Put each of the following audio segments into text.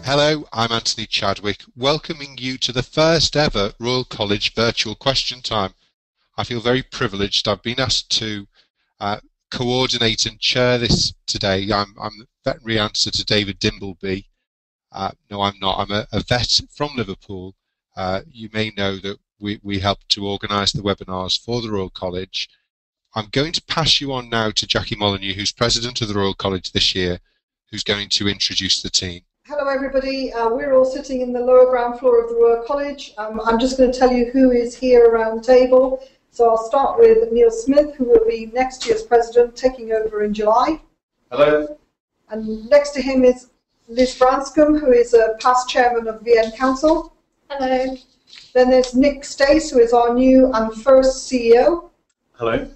Hello, I'm Anthony Chadwick, welcoming you to the first ever Royal College virtual question time. I feel very privileged. I've been asked to coordinate and chair this today. I'm the veterinary answer to David Dimbleby. No, I'm not. I'm a vet from Liverpool. You may know that we helped to organise the webinars for the Royal College. I'm going to pass you on now to Jackie Molyneux, who's President of the Royal College this year, who's going to introduce the team. Hello everybody, we're all sitting in the lower ground floor of the Royal College. I'm just going to tell you who is here around the table. So I'll start with Neil Smith, who will be next year's president, taking over in July. Hello. And next to him is Liz Branscombe, who is a past chairman of VN Council. Hello. Then there's Nick Stace, who is our new and first CEO. Hello.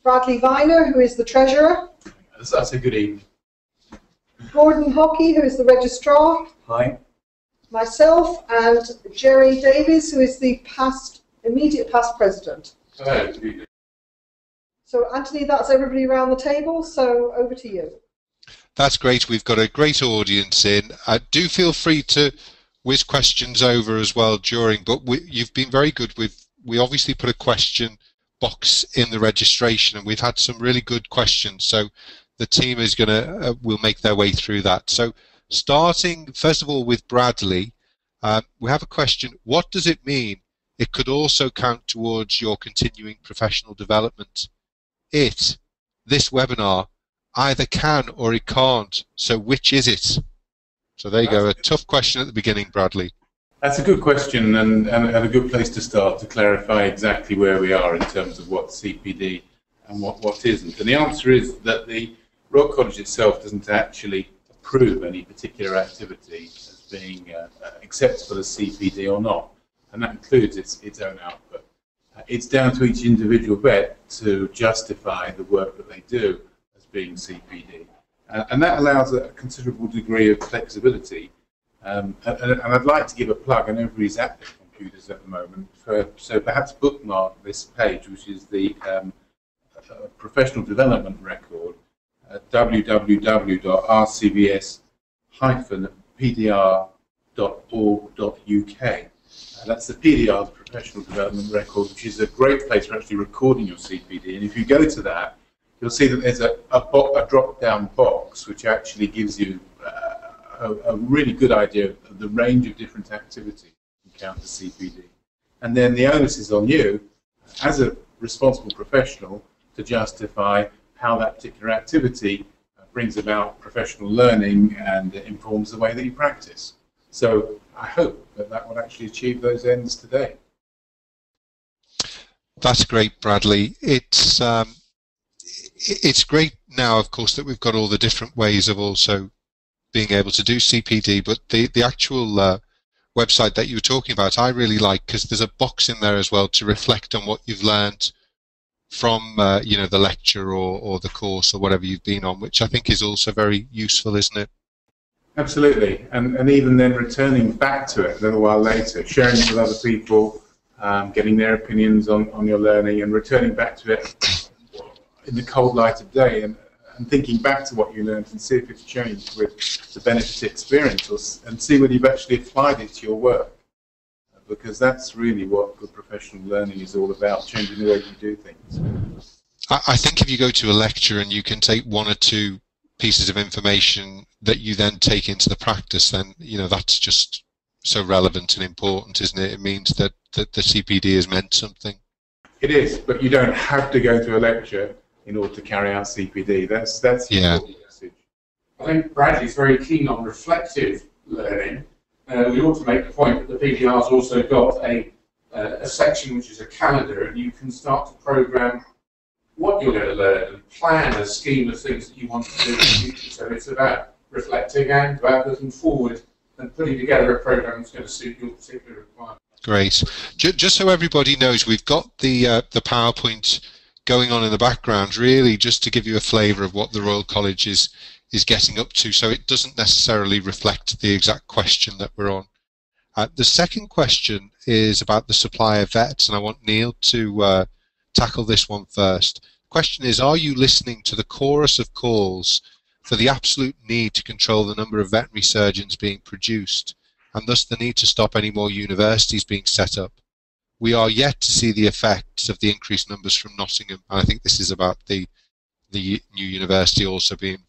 Bradley Viner, who is the treasurer. That's a good evening. Gordon Hockey, who is the registrar. Hi. Myself, and Jerry Davies, who is the immediate past president. Hello. So Anthony, that's everybody around the table, so over to you. That's great. We've got a great audience in. Do feel free to whiz questions over as well during, but you've been very good with, we obviously put a question box in the registration and we've had some really good questions. So the team is going to, will make their way through that. So starting, first of all, with Bradley, we have a question. What does it mean it could also count towards your continuing professional development? This webinar, either can or it can't. So which is it? So there you go. A tough question at the beginning, Bradley. That's a good question and a good place to start to clarify exactly where we are in terms of what's CPD and what isn't. And the answer is that the Royal College itself doesn't actually approve any particular activity as being acceptable as CPD or not, and that includes its own output. It's down to each individual vet to justify the work that they do as being CPD, and that allows a considerable degree of flexibility. And I'd like to give a plug. I know everybody's at their computers at the moment, so perhaps bookmark this page, which is the professional development record at www.rcvs-pdr.org.uk. That's the PDR, the Professional Development Record, which is a great place for actually recording your CPD. And if you go to that, you'll see that there's a drop-down box which actually gives you a really good idea of the range of different activities you count as CPD. And then the onus is on you, as a responsible professional, to justify how that particular activity brings about professional learning and informs the way that you practice. So I hope that will actually achieve those ends today. That's great, Bradley. It's great now, of course, that we've got all the different ways of also being able to do CPD, but the actual website that you were talking about, I really like, because there's a box in there as well to reflect on what you've learned from you know, the lecture or the course or whatever you've been on, which I think is also very useful, isn't it? Absolutely, and even then returning back to it a little while later, sharing it with other people, getting their opinions on your learning, and returning back to it in the cold light of day, and thinking back to what you learned and see if it's changed with the benefit experience, and see whether you've actually applied it to your work. Because that's really what good professional learning is all about, changing the way you do things. I think if you go to a lecture and you can take one or two pieces of information that you then take into the practice, then you know that's just so relevant and important, isn't it? It means that the CPD has meant something. It is, but you don't have to go to a lecture in order to carry out CPD. That's the important message. I think Bradley's very keen on reflective learning. We ought to make the point that the PDR's also got a section which is a calendar, and you can start to program what you're going to learn and plan a scheme of things that you want to do in the future. So it's about reflecting and about looking forward and putting together a program that's going to suit your particular requirement. Great. Just so everybody knows, we've got the PowerPoint going on in the background, really just to give you a flavour of what the Royal College is getting up to, so it doesn't necessarily reflect the exact question that we're on. The second question is about the supply of vets, and I want Neil to tackle this one first. The question is, are you listening to the chorus of calls for the absolute need to control the number of veterinary surgeons being produced, and thus the need to stop any more universities being set up. We are yet to see the effects of the increased numbers from Nottingham, and I think this is about the new university also being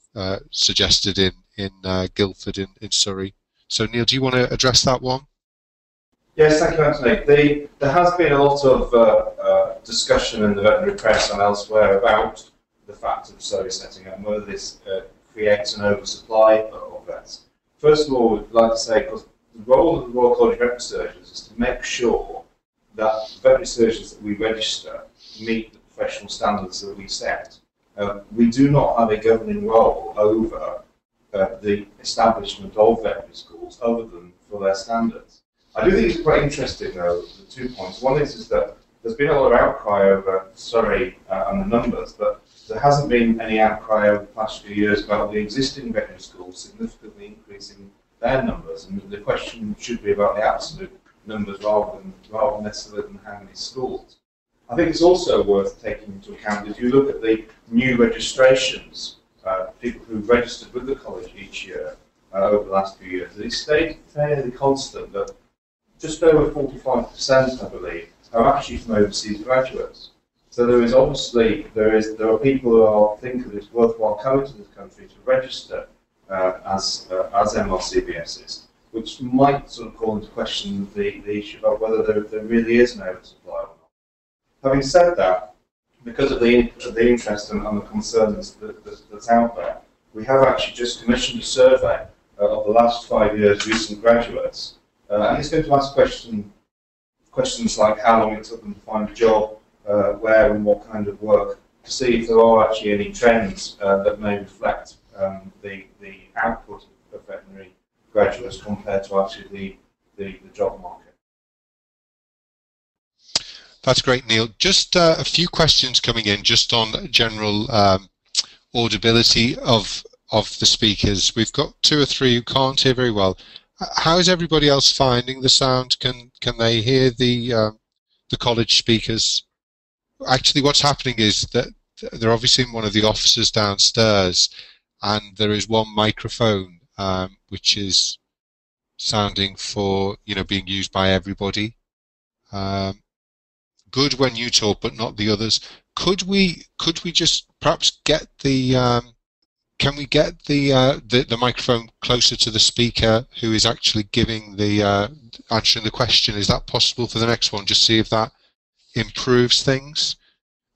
suggested in Guildford in Surrey. So Neil, do you want to address that one? Yes, thank you, Anthony. There has been a lot of discussion in the veterinary press and elsewhere about the fact of Surrey setting up and whether this creates an oversupply of vets. First of all, we'd like to say, because the role of the Royal College of Veterinary Surgeons is to make sure that veterinary surgeons that we register meet the professional standards that we set. We do not have a governing role over the establishment of veterinary schools other than for their standards. I do think it's quite interesting, though, the 2 points. One is that there's been a lot of outcry over Surrey and the numbers, but there hasn't been any outcry over the past few years about the existing veterinary schools significantly increasing their numbers. And the question should be about the absolute numbers rather than necessarily than how many schools. I think it's also worth taking into account, if you look at the new registrations, people who've registered with the college each year over the last few years, they stayed fairly constant, that just over 45%, I believe, are actually from overseas graduates. So there is obviously, there are people who think that it's worthwhile coming to this country to register as MRCVSs, which might sort of call into question the issue about whether there really is an oversupply or not. Having said that, because of the interest and the concerns that's out there, we have actually just commissioned a survey of the last 5 years' recent graduates, and it's going to ask questions like how long it took them to find a job, where and what kind of work, to see if there are actually any trends that may reflect the output of veterinary graduates compared to actually the job market. That's great, Neil. Just a few questions coming in just on general audibility of the speakers. We've got 2 or 3 who can't hear very well. How is everybody else finding the sound? Can they hear the college speakers? Actually, what's happening is that they're obviously in one of the offices downstairs, and there is one microphone which is sounding for being used by everybody. Good when you talk, but not the others. Could we just perhaps get the can we get the microphone closer to the speaker who is actually giving the answering the question? Is that possible for the next one? Just see if that improves things.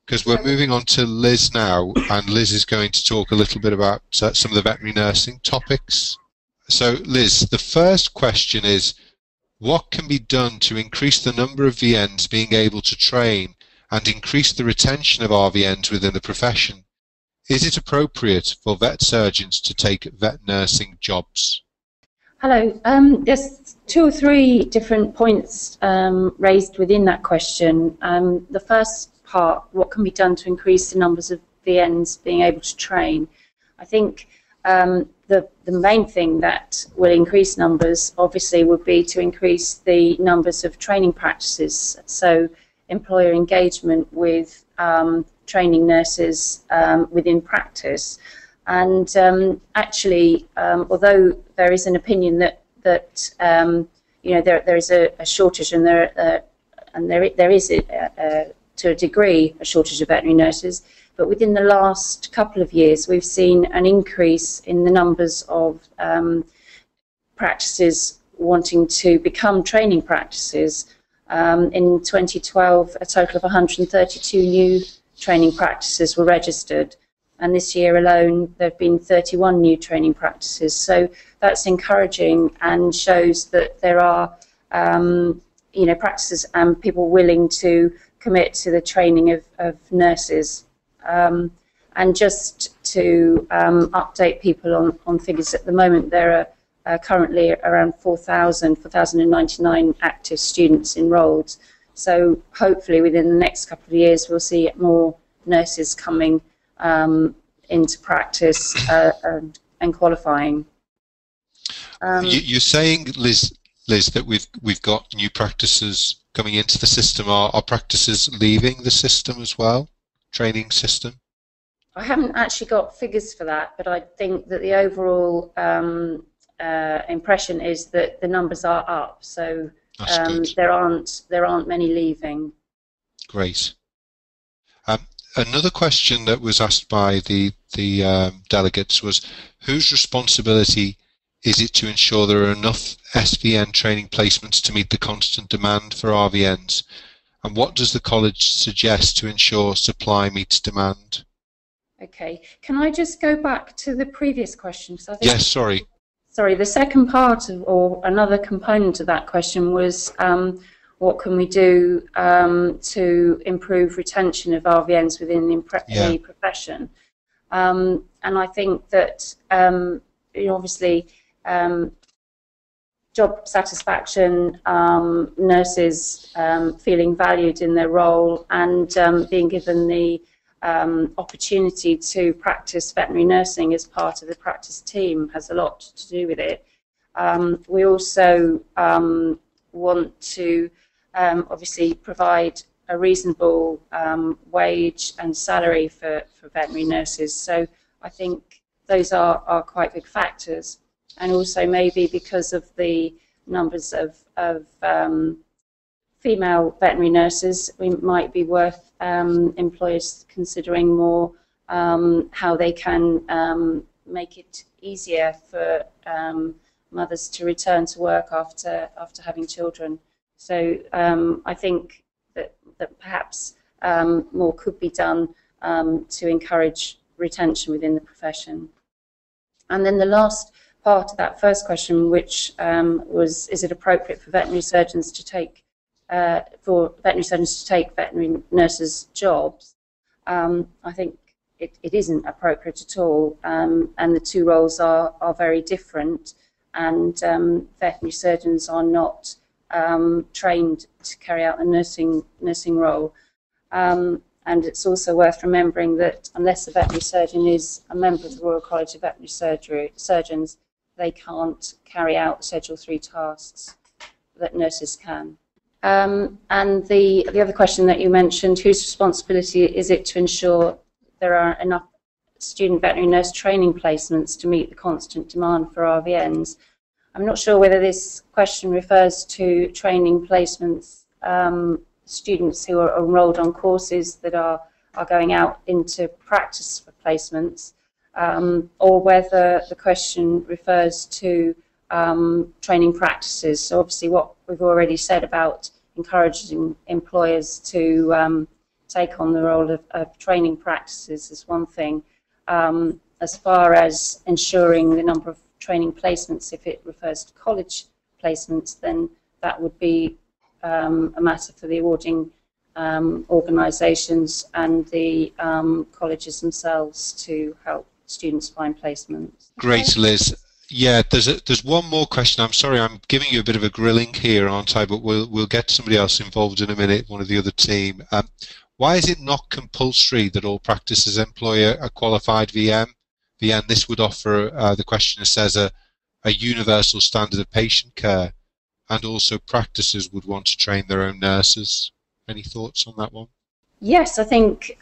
Because we're moving on to Liz now, and Liz is going to talk a little bit about some of the veterinary nursing topics. So Liz, the first question is, what can be done to increase the number of VNs being able to train and increase the retention of RVNs within the profession? Is it appropriate for vet surgeons to take vet nursing jobs? Hello. There's 2 or 3 different points raised within that question. The first part, what can be done to increase the numbers of VNs being able to train? I think the main thing that will increase numbers obviously would be to increase the numbers of training practices, so employer engagement with training nurses within practice. And actually, although there is an opinion that there is a shortage, and there is to a degree a shortage of veterinary nurses, but within the last couple of years we've seen an increase in the numbers of practices wanting to become training practices. In 2012, a total of 132 new training practices were registered, and this year alone there have been 31 new training practices. So that's encouraging and shows that there are practices and people willing to commit to the training of nurses. And just to update people on figures, at the moment there are currently around 4,099 active students enrolled. So hopefully within the next couple of years we'll see more nurses coming into practice and qualifying. You're saying, Liz, that we've got new practices coming into the system. Are practices leaving the system as well? Training system? I haven't actually got figures for that, but I think that the overall impression is that the numbers are up. So there aren't many leaving. Great. Another question that was asked by the delegates was, whose responsibility is it to ensure there are enough SVN training placements to meet the constant demand for RVNs? And what does the college suggest to ensure supply meets demand? Okay, can I just go back to the previous question? I think, yes, sorry. Sorry, the second part of, or another component of that question was what can we do to improve retention of RVNs within the profession? And I think that obviously job satisfaction, nurses feeling valued in their role, and being given the opportunity to practice veterinary nursing as part of the practice team has a lot to do with it. We also want to obviously provide a reasonable wage and salary for veterinary nurses. So I think those are quite big factors. And also maybe because of the numbers of female veterinary nurses, we might be worth employers considering more how they can make it easier for mothers to return to work after having children. So I think that perhaps more could be done to encourage retention within the profession. And then the last part of that first question, which was, is it appropriate for veterinary surgeons to take veterinary nurses' jobs? I think it isn't appropriate at all, and the two roles are very different, and veterinary surgeons are not trained to carry out a nursing role. And it's also worth remembering that unless a veterinary surgeon is a member of the Royal College of Veterinary Surgeons, they can't carry out Schedule 3 tasks that nurses can. And the other question that you mentioned, whose responsibility is it to ensure there are enough student veterinary nurse training placements to meet the constant demand for RVNs? I'm not sure whether this question refers to training placements, students who are enrolled on courses that are going out into practice for placements, or whether the question refers to training practices. So obviously what we've already said about encouraging employers to take on the role of training practices is one thing. As far as ensuring the number of training placements, if it refers to college placements, then that would be a matter for the awarding organisations and the colleges themselves to help students find placements. Great, Liz. Yeah, there's one more question. I'm sorry, I'm giving you a bit of a grilling here, aren't I? But we'll get somebody else involved in a minute, one of the other team. Why is it not compulsory that all practices employ a qualified VM? This would offer, the questioner says, a universal standard of patient care, and also practices would want to train their own nurses. Any thoughts on that one? Yes, I think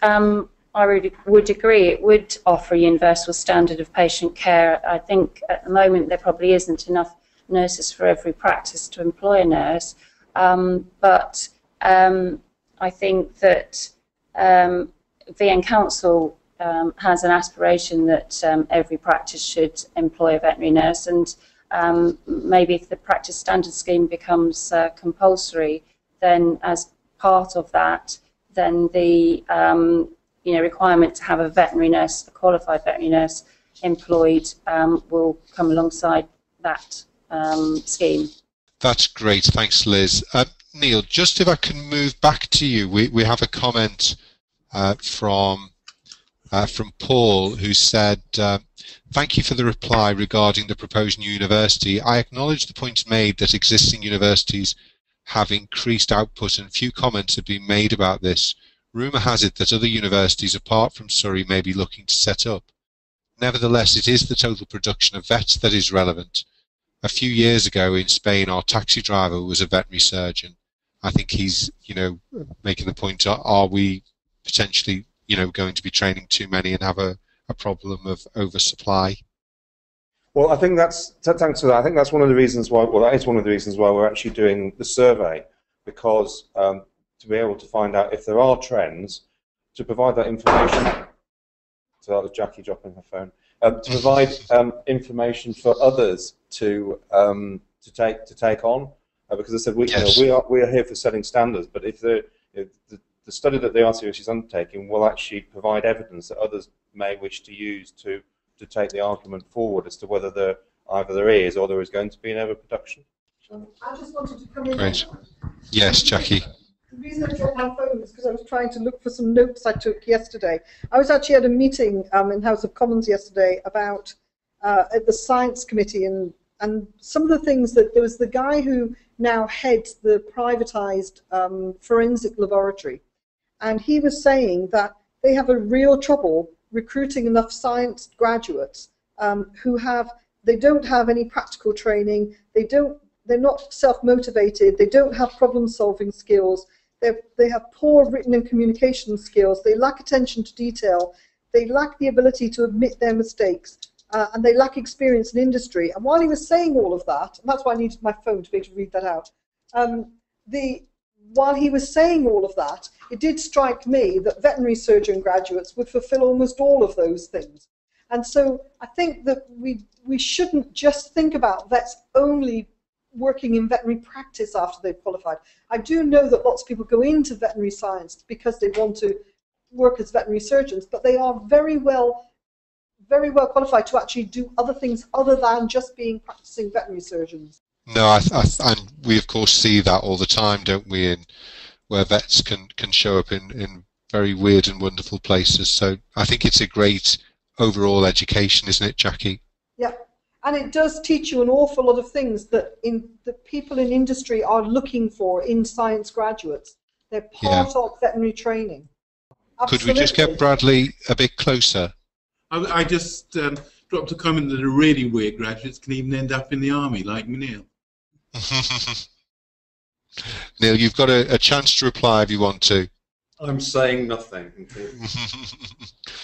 I would agree. It would offer a universal standard of patient care. I think at the moment there probably isn't enough nurses for every practice to employ a nurse, but I think that VN Council has an aspiration that every practice should employ a veterinary nurse, and maybe if the practice standard scheme becomes compulsory, then as part of that, then the requirement to have a veterinary nurse, a qualified veterinary nurse employed, will come alongside that scheme. That's great, thanks Liz. Neil, just if I can move back to you, we have a comment from Paul, who said, thank you for the reply regarding the proposed new university. I acknowledge the point made that existing universities have increased output, and few comments have been made about this. Rumour has it that other universities apart from Surrey may be looking to set up. Nevertheless, it is the total production of vets that is relevant. A few years ago in Spain, our taxi driver was a veterinary surgeon. I think he's, making the point, are we potentially going to be training too many and have a problem of oversupply? Well, I think thanks for that. I think that's one of the reasons why. Well, that is one of the reasons why we're actually doing the survey, because to be able to find out if there are trends, to provide that information. So that was Jackie dropping her phone. To provide information for others to take on, because I said we are here for setting standards, but if the study that the RCVS is undertaking will actually provide evidence that others may wish to use to take the argument forward as to whether either there is or there is going to be an overproduction. I just wanted to come in. Great. Yes, Jackie. The reason I dropped my phone is because I was trying to look for some notes I took yesterday. I was actually at a meeting in House of Commons yesterday about at the Science Committee, and some of the things that there was the guy who now heads the privatised forensic laboratory, and he was saying that they have a real trouble recruiting enough science graduates they don't have any practical training, they're not self-motivated, they don't have problem-solving skills, they have poor written and communication skills, they lack attention to detail, they lack the ability to admit their mistakes, and they lack experience in industry. And while he was saying all of that, and that's why I needed my phone to be able to read that out, while he was saying all of that, it did strike me that veterinary surgeon graduates would fulfill almost all of those things. And so I think that we shouldn't just think about vets only working in veterinary practice after they've qualified. I do know that lots of people go into veterinary science because they want to work as veterinary surgeons, but they are very well qualified to actually do other things other than just being practicing veterinary surgeons. No, and we of course see that all the time, don't we? Where vets can show up in very weird and wonderful places. So I think it's a great overall education, isn't it, Jackie? Yeah, and it does teach you an awful lot of things that people in industry are looking for in science graduates. They're part of veterinary training. Absolutely. Could we just get Bradley a bit closer? I just dropped a comment that the really weird graduates can even end up in the army, like Neil. Neil, you've got a chance to reply if you want to. I'm saying nothing.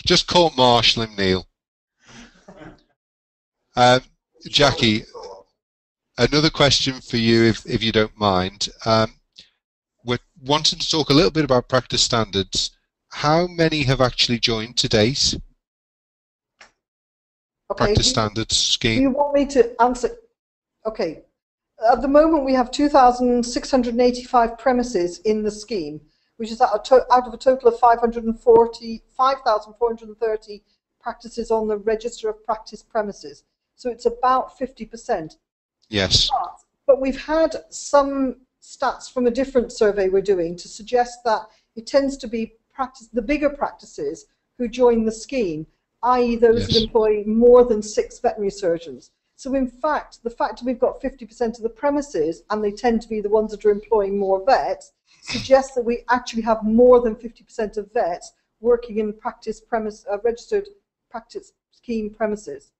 Just court-martial him, Neil. Jackie, another question for you, if you don't mind. We're wanting to talk a little bit about practice standards. How many have actually joined to date? Okay. Practice standards scheme. Do you want me to answer? Okay. At the moment, we have 2,685 premises in the scheme, which is out of a total of 5,430 practices on the Register of Practice premises. So it's about 50%. Yes. But we've had some stats from a different survey we're doing to suggest that it tends to be the bigger practices who join the scheme, i.e. those that employ more than 6 veterinary surgeons. So in fact, the fact that we've got 50% of the premises, and they tend to be the ones that are employing more vets, suggests that we actually have more than 50% of vets working in registered practice scheme premises.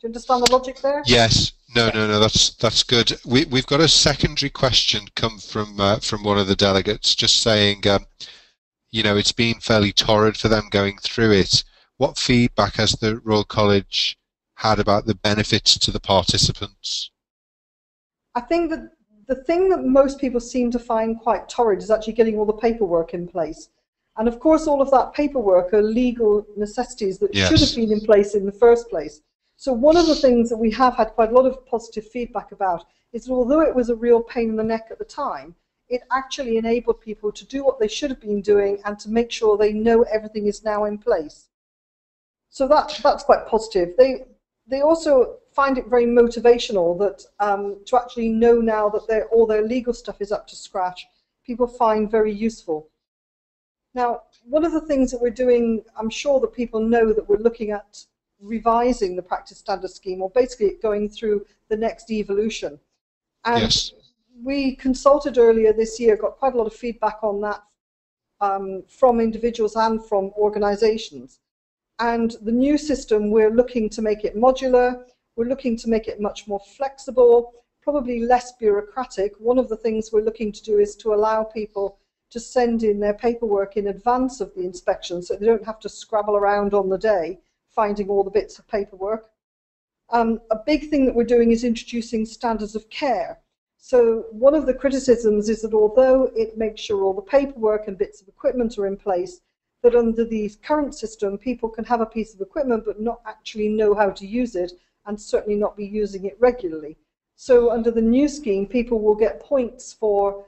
Do you understand the logic there? Yes. No. That's good. We've got a secondary question come from one of the delegates, just saying, it's been fairly torrid for them going through it. What feedback has the Royal College had about the benefits to the participants? I think that the thing that most people seem to find quite torrid is actually getting all the paperwork in place. And of course, all of that paperwork are legal necessities that should have been in place in the first place. So one of the things that we have had quite a lot of positive feedback about is that although it was a real pain in the neck at the time, it actually enabled people to do what they should have been doing and to make sure they know everything is now in place. So that's quite positive. They also find it very motivational that to actually know now that all their legal stuff is up to scratch, people find very useful. Now, one of the things that we're doing, I'm sure that people know that we're looking at revising the practice standard scheme, or basically going through the next evolution. And we consulted earlier this year, got quite a lot of feedback on that from individuals and from organisations. And the new system, we're looking to make it modular, we're looking to make it much more flexible, probably less bureaucratic. One of the things we're looking to do is to allow people to send in their paperwork in advance of the inspection so they don't have to scrabble around on the day finding all the bits of paperwork. A big thing that we're doing is introducing standards of care. So one of the criticisms is that although it makes sure all the paperwork and bits of equipment are in place, that under the current system, people can have a piece of equipment but not actually know how to use it, and certainly not be using it regularly. So under the new scheme, people will get points for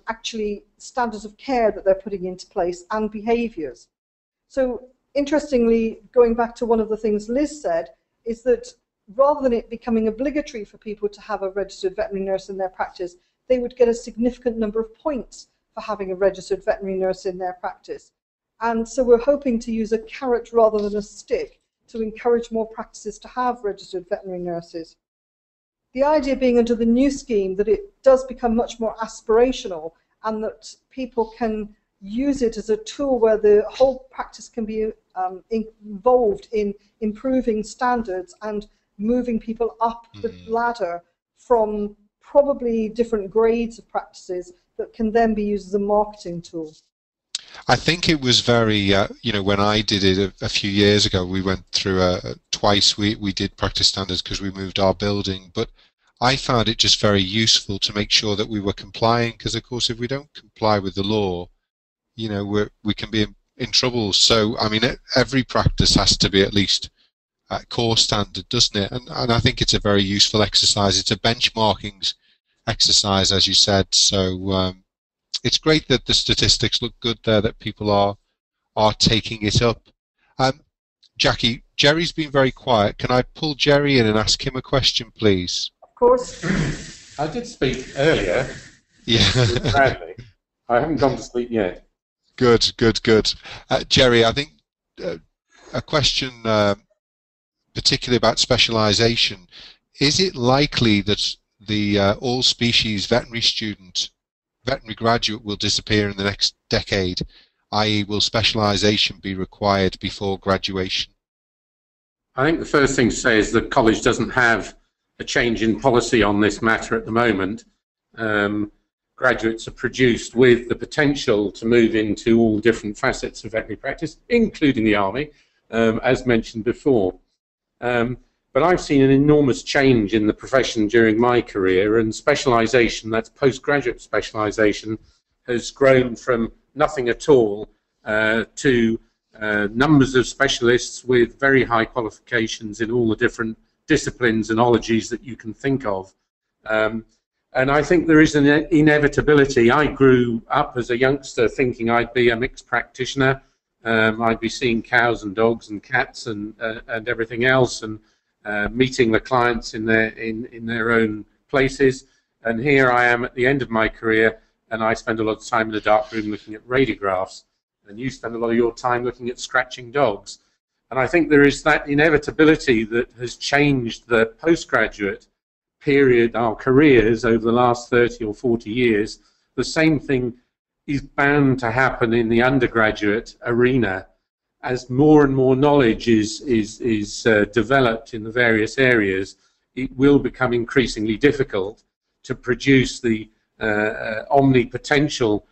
actually standards of care that they're putting into place and behaviours. So interestingly, going back to one of the things Liz said, is that rather than it becoming obligatory for people to have a registered veterinary nurse in their practice, they would get a significant number of points for having a registered veterinary nurse in their practice. And so we're hoping to use a carrot rather than a stick to encourage more practices to have registered veterinary nurses. The idea being under the new scheme that it does become much more aspirational and that people can use it as a tool where the whole practice can be involved in improving standards and moving people up the ladder from probably different grades of practices that can then be used as a marketing tool. I think it was very, you know, when I did it a few years ago, we went through twice we did practice standards because we moved our building, but I found it just very useful to make sure that we were complying, because of course if we don't comply with the law, you know, we can be in trouble. So I mean, every practice has to be at least at core standard, doesn't it? And I think it's a very useful exercise. It's a benchmarking exercise, as you said. So it's great that the statistics look good there, that people are taking it up. Jackie, Jerry's been very quiet. Can I pull Jerry in and ask him a question, please? Of course. I did speak earlier. Yeah. With Bradley. I haven't gone to sleep yet. Good. Jerry, I think a question particularly about specialisation. Is it likely that the all-species veterinary graduate will disappear in the next decade, i.e. will specialisation be required before graduation? I think the first thing to say is that college doesn't have a change in policy on this matter at the moment. Graduates are produced with the potential to move into all different facets of veterinary practice, including the army, as mentioned before. But I've seen an enormous change in the profession during my career, and specialisation, that's postgraduate specialisation, has grown from nothing at all to numbers of specialists with very high qualifications in all the different disciplines and ologies that you can think of. And I think there is an inevitability. I grew up as a youngster thinking I'd be a mixed practitioner. I'd be seeing cows and dogs and cats and everything else, and meeting the clients in their own places. And here I am at the end of my career, and I spend a lot of time in the dark room looking at radiographs, and you spend a lot of your time looking at scratching dogs. And I think there is that inevitability that has changed the postgraduate period, our careers over the last 30 or 40 years. The same thing is bound to happen in the undergraduate arena. As more and more knowledge is developed in the various areas, it will become increasingly difficult to produce the omnipotential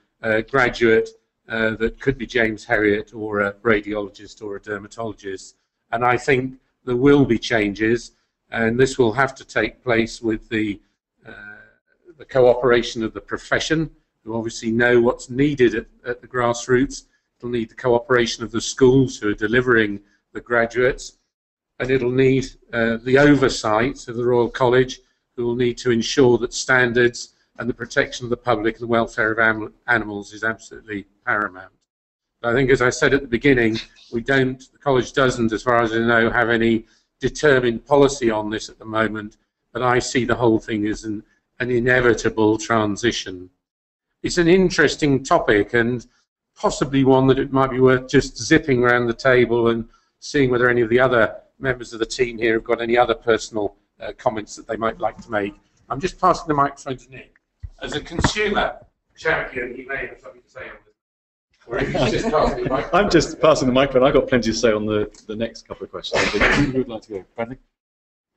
graduate that could be James Herriot or a radiologist or a dermatologist. And I think there will be changes, and this will have to take place with the cooperation of the profession, who obviously know what's needed at the grassroots. It'll need the cooperation of the schools who are delivering the graduates, and it'll need the oversight of the Royal College, who will need to ensure that standards and the protection of the public and the welfare of animals is absolutely paramount. But I think, as I said at the beginning, the college doesn't, as far as I know, have any determined policy on this at the moment, but I see the whole thing as an inevitable transition. It's an interesting topic, and possibly one that it might be worth just zipping around the table and seeing whether any of the other members of the team here have got any other personal comments that they might like to make. I'm just passing the microphone to Nick. As a consumer champion, he may have something to say on this. Or if he's just passing the microphone. I'm just passing the microphone. I've got plenty to say on the next couple of questions. Who would like to go? Bradley?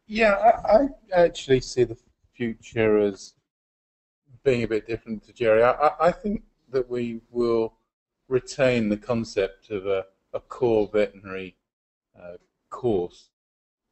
Yeah, I actually see the future as being a bit different to Jerry. I think that we will retain the concept of a core veterinary course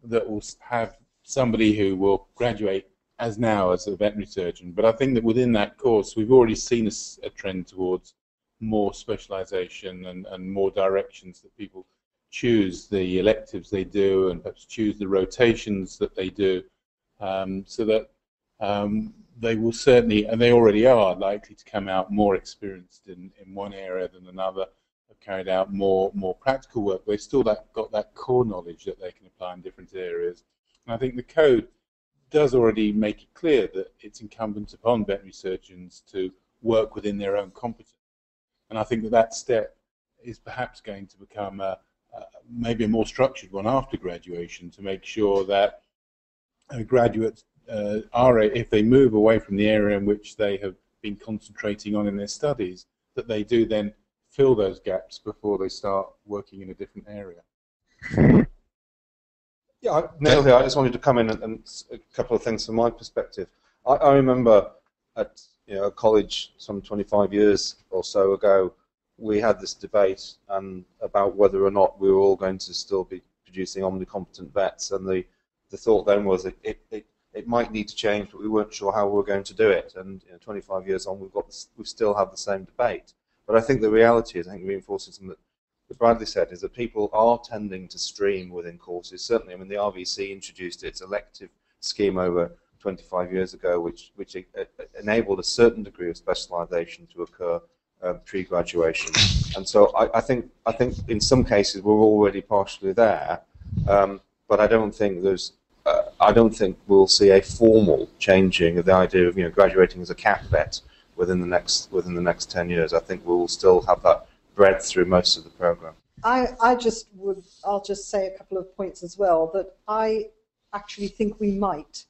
that will have somebody who will graduate as now as a veterinary surgeon. But I think that within that course, we've already seen a trend towards more specialisation and more directions that people choose the electives they do and perhaps choose the rotations that they do, so that they will certainly, and they already are, likely to come out more experienced in one area than another, have carried out more practical work. They've still got that core knowledge that they can apply in different areas. And I think the code does already make it clear that it's incumbent upon veterinary surgeons to work within their own competence. And I think that that step is perhaps going to become maybe a more structured one after graduation, to make sure that graduates are, if they move away from the area in which they have been concentrating on in their studies, that they do then fill those gaps before they start working in a different area. Yeah, Neil here. I just wanted to come in and a couple of things from my perspective. I remember at college some 25 years or so ago, we had this debate about whether or not we were all going to still be producing omnicompetent vets, and the thought then was that it might need to change, but we weren't sure how we were going to do it. And 25 years on, we still have the same debate. But I think the reality is, I think reinforcing something that Bradley said, is that people are tending to stream within courses. Certainly, I mean, the RVC introduced its elective scheme over 25 years ago, which enabled a certain degree of specialisation to occur pre-graduation. And so I think in some cases we're already partially there, but I don't think we'll see a formal changing of the idea of graduating as a cat vet within the next 10 years. I think we'll still have that breadth through most of the program. I'll just say a couple of points as well, that I actually think we might,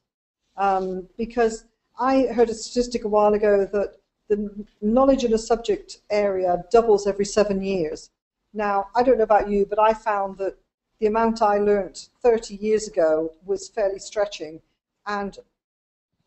because I heard a statistic a while ago that the knowledge in a subject area doubles every 7 years. Now, I don't know about you, but I found that the amount I learnt 30 years ago was fairly stretching, and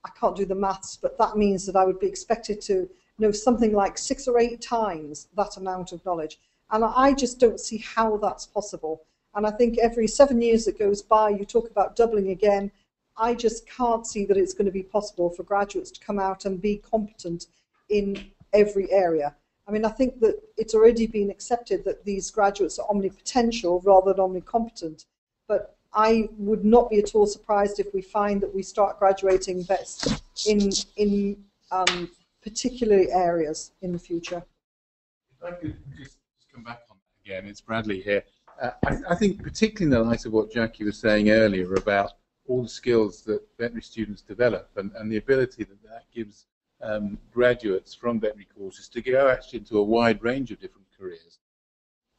I can't do the maths, but that means that I would be expected to know something like 6 or 8 times that amount of knowledge. And I just don't see how that's possible. And I think every 7 years that goes by, you talk about doubling again. I just can't see that it's going to be possible for graduates to come out and be competent in every area. I mean, I think that it's already been accepted that these graduates are omnipotential rather than omnicompetent. But I would not be at all surprised if we find that we start graduating vets in particular areas in the future. If I could just come back on that again, it's Bradley here. I think particularly in the light of what Jackie was saying earlier about all the skills that veterinary students develop and the ability that gives graduates from veterinary courses to go actually into a wide range of different careers,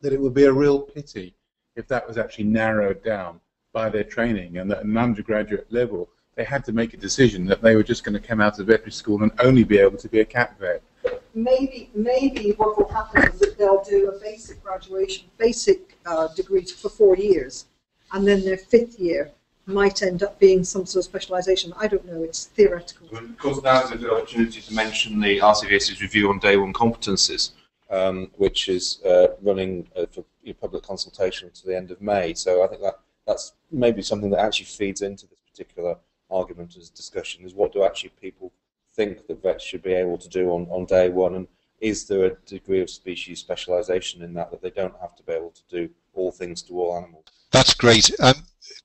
that it would be a real pity if that was actually narrowed down by their training, and at an undergraduate level they had to make a decision that they were just going to come out of veterinary school and only be able to be a cat vet. Maybe what will happen is that they'll do a basic degree for 4 years, and then their 5th year might end up being some sort of specialisation. I don't know, it's theoretical. Of course, now is a good opportunity to mention the RCVS's review on day one competencies, which is running for public consultation to the end of May. So I think that's maybe something that actually feeds into this particular argument as discussion, is what do actually people think that vets should be able to do on day one, and is there a degree of species specialisation in that they don't have to be able to do all things to all animals. That's great.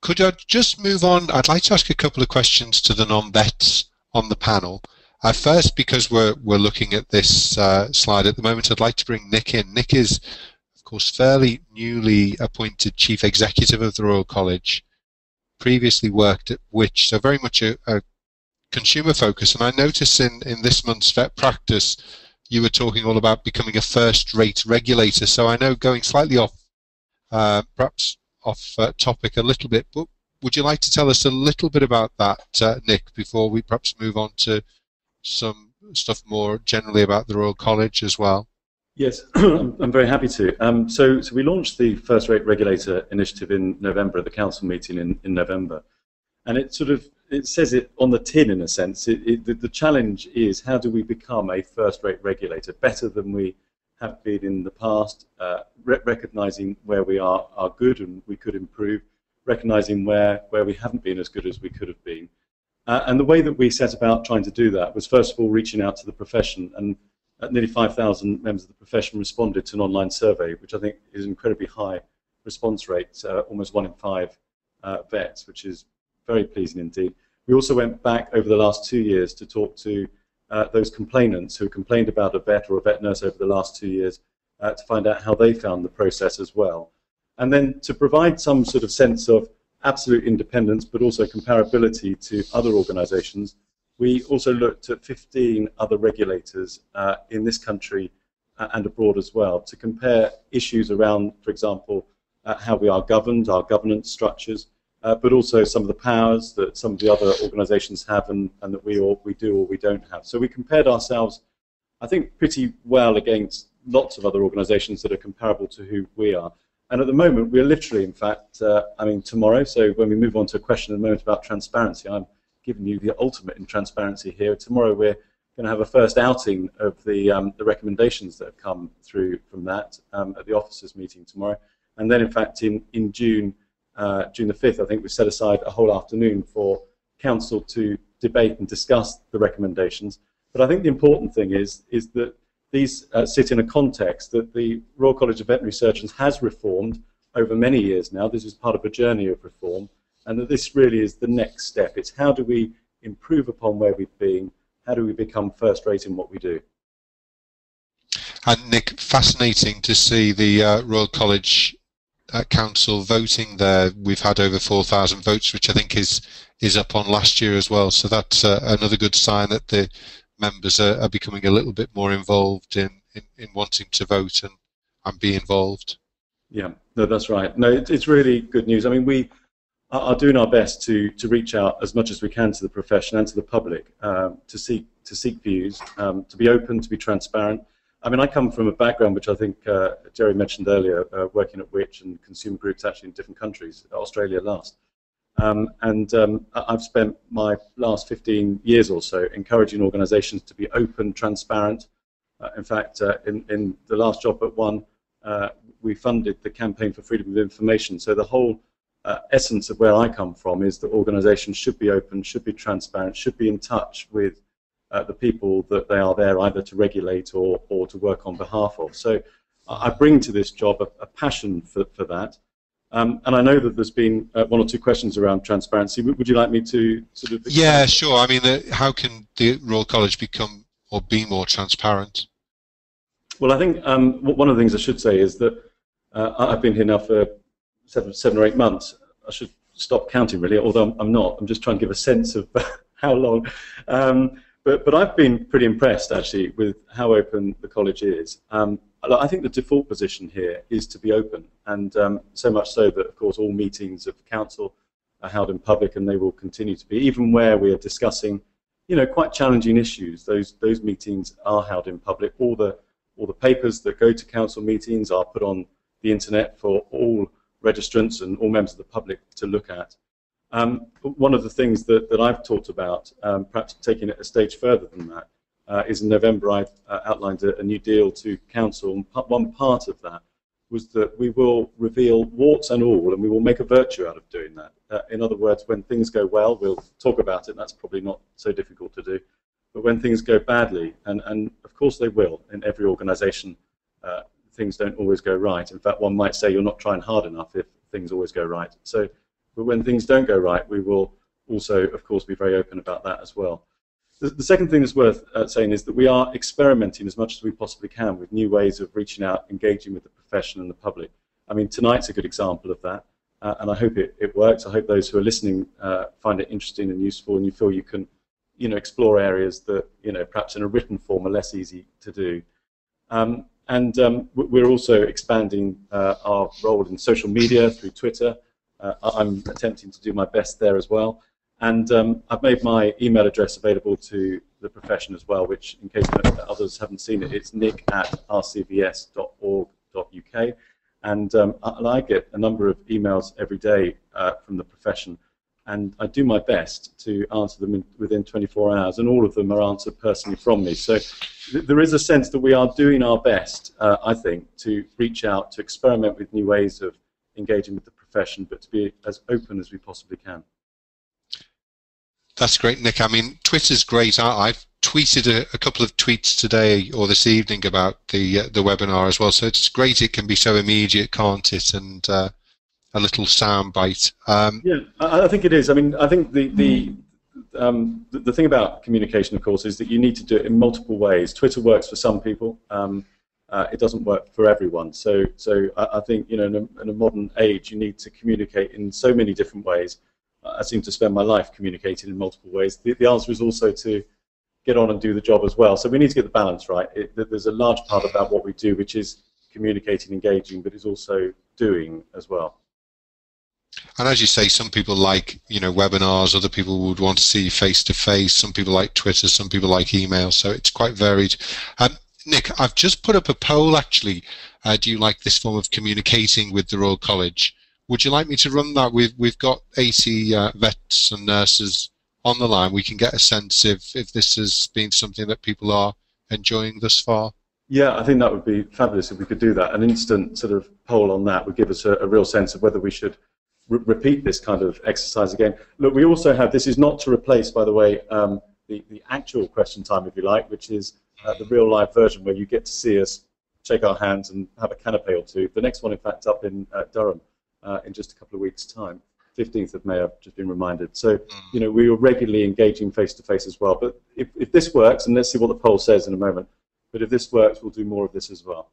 Could I just move on? I'd like to ask a couple of questions to the non-vets on the panel. First, because we're looking at this slide at the moment, I'd like to bring Nick in. Nick is, of course, fairly newly appointed Chief Executive of the Royal College, previously worked at Which, so very much a consumer focus. And I noticed in this month's vet practice, you were talking all about becoming a first-rate regulator. So I know, going slightly off, perhaps off topic a little bit, but would you like to tell us a little bit about that, Nick, before we perhaps move on to some stuff more generally about the Royal College as well? Yes, I'm very happy to. So we launched the First Rate Regulator initiative in November at the council meeting in November. And it says it on the tin in a sense. The challenge is, how do we become a first-rate regulator, better than we have been in the past, recognising where we are good and we could improve, recognising where we haven't been as good as we could have been. And the way that we set about trying to do that was, first of all, reaching out to the profession, and nearly 5,000 members of the profession responded to an online survey, which I think is an incredibly high response rate, almost 1 in 5 vets, which is very pleasing indeed. We also went back over the last 2 years to talk to those complainants who complained about a vet or a vet nurse over the last 2 years to find out how they found the process as well. And then to provide some sort of sense of absolute independence, but also comparability to other organisations, we also looked at 15 other regulators in this country and abroad as well, to compare issues around, for example, how we are governed, our governance structures, but also some of the powers that some of the other organisations have and that we do or we don't have. So we compared ourselves, I think, pretty well against lots of other organisations that are comparable to who we are. And at the moment, we're literally, in fact, tomorrow, so when we move on to a question in a moment about transparency, I'm giving you the ultimate in transparency here. Tomorrow we're going to have a first outing of the recommendations that have come through from that at the officers' meeting tomorrow. And then, in fact, in June the 5th, I think we set aside a whole afternoon for Council to debate and discuss the recommendations. But I think the important thing is that these sit in a context that the Royal College of Veterinary Surgeons has reformed over many years now. This is part of a journey of reform, and that this really is the next step. It's how do we improve upon where we've been, how do we become first-rate in what we do. And Nick, fascinating to see the Royal College Council voting there. We've had over 4,000 votes, which I think is up on last year as well. So that's another good sign that the members are becoming a little bit more involved in wanting to vote and be involved. Yeah, no, that's right. No, it's really good news. I mean, we are doing our best to reach out as much as we can to the profession and to the public, to seek views, to be open, to be transparent. I mean, I come from a background which I think Jerry mentioned earlier, working at Which and consumer groups actually in different countries, Australia last. I've spent my last 15 years or so encouraging organisations to be open, transparent. In fact, in the last job at One, we funded the campaign for freedom of information. So the whole essence of where I come from is that organisations should be open, should be transparent, should be in touch with the people that they are there either to regulate or to work on behalf of. So I bring to this job a passion for that. And I know that there's been 1 or 2 questions around transparency. Would you like me to sort of... Yeah, sure. I mean, how can the Royal College become or be more transparent? Well, I think one of the things I should say is that I've been here now for 7 or 8 months. I should stop counting, really, although I'm not. I'm just trying to give a sense of how long. But I've been pretty impressed, actually, with how open the college is. I think the default position here is to be open, and so much so that, of course, all meetings of council are held in public, and they will continue to be, even where we are discussing, quite challenging issues. Those meetings are held in public. All the papers that go to council meetings are put on the internet for all registrants and all members of the public to look at. One of the things that I've talked about, perhaps taking it a stage further than that, is in November I've outlined a new deal to council, and one part of that was that we will reveal warts and all, and we will make a virtue out of doing that. In other words, when things go well, we'll talk about it. That's probably not so difficult to do. But when things go badly, and of course they will, in every organisation, things don't always go right. In fact, one might say you're not trying hard enough if things always go right. So, but when things don't go right, we will also, of course, be very open about that as well. The second thing that's worth saying is that we are experimenting as much as we possibly can with new ways of reaching out, engaging with the profession and the public. I mean, tonight's a good example of that, and I hope it works. I hope those who are listening find it interesting and useful, and you feel you can, explore areas that, perhaps in a written form are less easy to do. We're also expanding our role in social media through Twitter. I'm attempting to do my best there as well. And I've made my email address available to the profession as well, which, in case others haven't seen it, it's nick@rcvs.org.uk. And I get a number of emails every day from the profession and I do my best to answer them within 24 hours, and all of them are answered personally from me. So there is a sense that we are doing our best, I think, to reach out, to experiment with new ways of engaging with the profession, but to be as open as we possibly can. That's great, Nick. I mean, Twitter's great. I've tweeted a couple of tweets today or this evening about the webinar as well, so it's great. It can be so immediate, can't it? And a little sound bite. Yeah, I think it is. I mean, I think the thing about communication, of course, is that you need to do it in multiple ways. Twitter works for some people. It doesn't work for everyone. So I think, you know, in a modern age, you need to communicate in so many different ways. I seem to spend my life communicating in multiple ways. The answer is also to get on and do the job as well. So we need to get the balance right. There's a large part about what we do, which is communicating, engaging, but is also doing as well. And as you say, some people like, you know, webinars, other people would want to see face-to-face, some people like Twitter, some people like email, so it's quite varied. Nick, I've just put up a poll, actually. Do you like this form of communicating with the Royal College? Would you like me to run that? We've got 80 vets and nurses on the line. We can get a sense if this has been something that people are enjoying thus far. Yeah, I think that would be fabulous if we could do that. An instant sort of poll on that would give us a real sense of whether we should repeat this kind of exercise again. Look, we also have, this is not to replace, by the way, the actual question time, if you like, which is the real live version where you get to see us, shake our hands and have a canapé or two. The next one, in fact, up in Durham in just a couple of weeks' time. 15th of May, I've just been reminded. So, you know, we are regularly engaging face-to-face as well. But if this works, and let's see what the poll says in a moment, but if this works, we'll do more of this as well.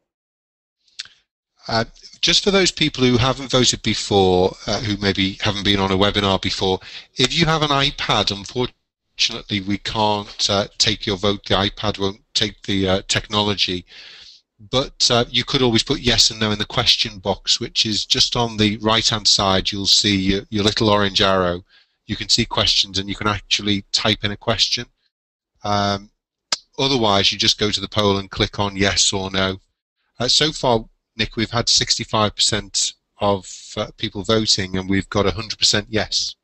Just for those people who haven't voted before, who maybe haven't been on a webinar before, if you have an iPad, unfortunately we can't take your vote. The iPad won't take the technology. But you could always put yes and no in the question box, which is just on the right-hand side. You'll see your little orange arrow. You can see questions, and you can actually type in a question. Otherwise, you just go to the poll and click on yes or no. So far, Nick, we've had 65% of people voting, and we've got 100% yes.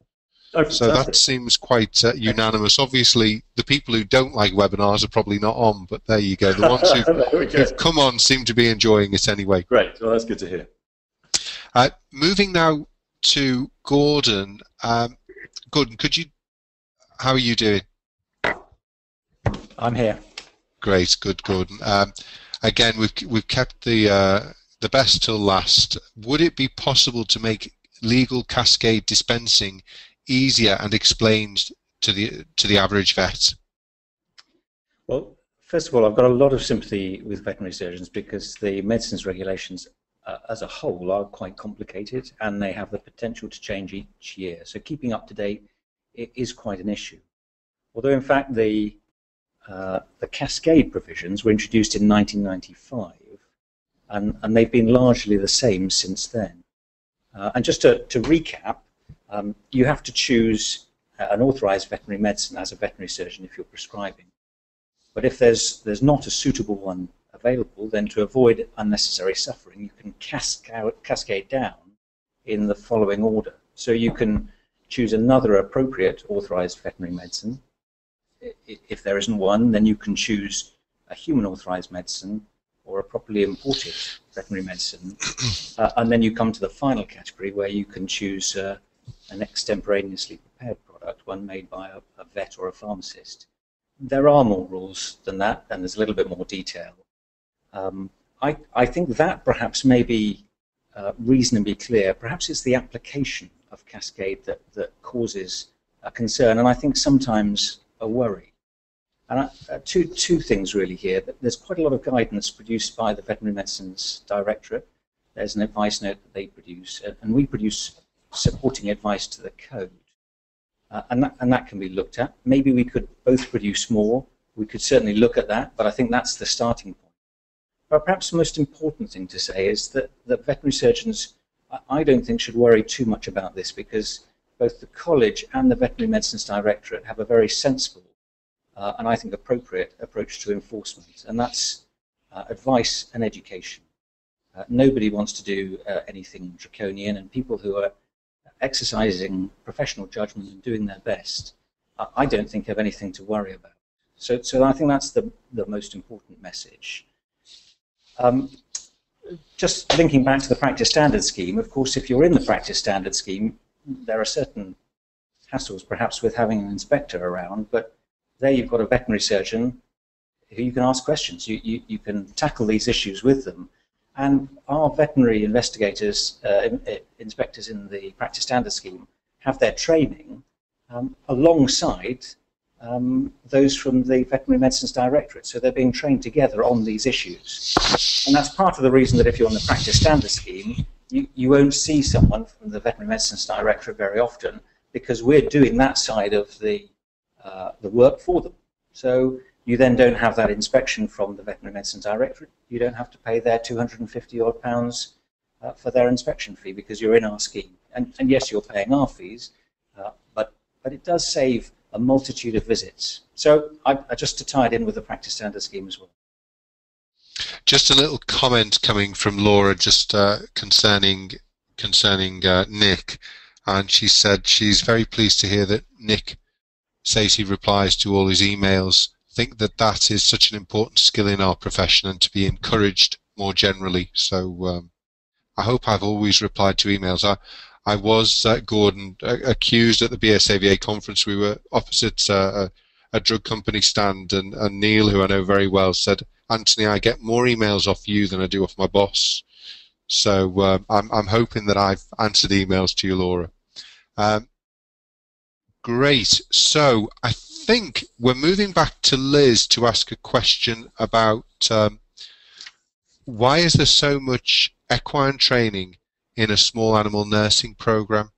Oh, so that seems quite unanimous. Obviously, the people who don't like webinars are probably not on, but there you go. The ones who've come on seem to be enjoying it anyway. Great. Well, that's good to hear. Moving now to Gordon. Gordon, how are you doing? I'm here. Great, good, Gordon. Again, we've kept the best till last. Would it be possible to make legal cascade dispensing easier and explained to the average vet? Well, first of all, I've got a lot of sympathy with veterinary surgeons because the medicines regulations as a whole are quite complicated and they have the potential to change each year. So keeping up to date is quite an issue. Although in fact the cascade provisions were introduced in 1995 and they've been largely the same since then. And just to recap, you have to choose an authorized veterinary medicine as a veterinary surgeon if you're prescribing. But if there's not a suitable one available, then to avoid unnecessary suffering, you can cascade down in the following order. So you can choose another appropriate authorized veterinary medicine. If there isn't one, then you can choose a human authorized medicine or a properly imported veterinary medicine. And then you come to the final category where you can choose an extemporaneously prepared product, one made by a vet or a pharmacist. There are more rules than that, and there's a little bit more detail. I think that perhaps may be reasonably clear. Perhaps it's the application of cascade that causes a concern, and I think sometimes a worry. And two things really here. There's quite a lot of guidance produced by the Veterinary Medicines Directorate. There's an advice note that they produce, and we produce supporting advice to the code. And that can be looked at. Maybe we could both produce more. We could certainly look at that, but I think that's the starting point. But perhaps the most important thing to say is that veterinary surgeons, I don't think, should worry too much about this because both the college and the Veterinary Medicines Directorate have a very sensible and I think appropriate approach to enforcement, and that's advice and education. Nobody wants to do anything draconian, and people who are exercising professional judgment and doing their best, I don't think have anything to worry about. So I think that's the most important message. Just linking back to the practice standard scheme, of course, if you're in the practice standard scheme, there are certain hassles perhaps with having an inspector around, but there you've got a veterinary surgeon who you can ask questions. You can tackle these issues with them. And our veterinary investigators, inspectors in the practice standard scheme, have their training alongside those from the Veterinary Medicines Directorate. So they're being trained together on these issues. And that's part of the reason that if you're on the practice standard scheme, you won't see someone from the Veterinary Medicines Directorate very often, because we're doing that side of the work for them. So you then don't have that inspection from the Veterinary Medicines Directorate. You don't have to pay their £250 odd for their inspection fee, because you're in our scheme. And yes, you're paying our fees, but it does save a multitude of visits. So I just to tie it in with the practice standard scheme as well. Just a little comment coming from Laura, just concerning Nick, and she said she's very pleased to hear that Nick says he replies to all his emails. I think that is such an important skill in our profession and to be encouraged more generally. So I hope I've always replied to emails. I was, Gordon, accused at the BSAVA conference. We were opposite a drug company stand, and Neil, who I know very well, said, "Anthony, I get more emails off you than I do off my boss." So I'm hoping that I've answered emails to you, Laura. Great. So I think we're moving back to Liz to ask a question about why is there so much equine training in a small animal nursing program?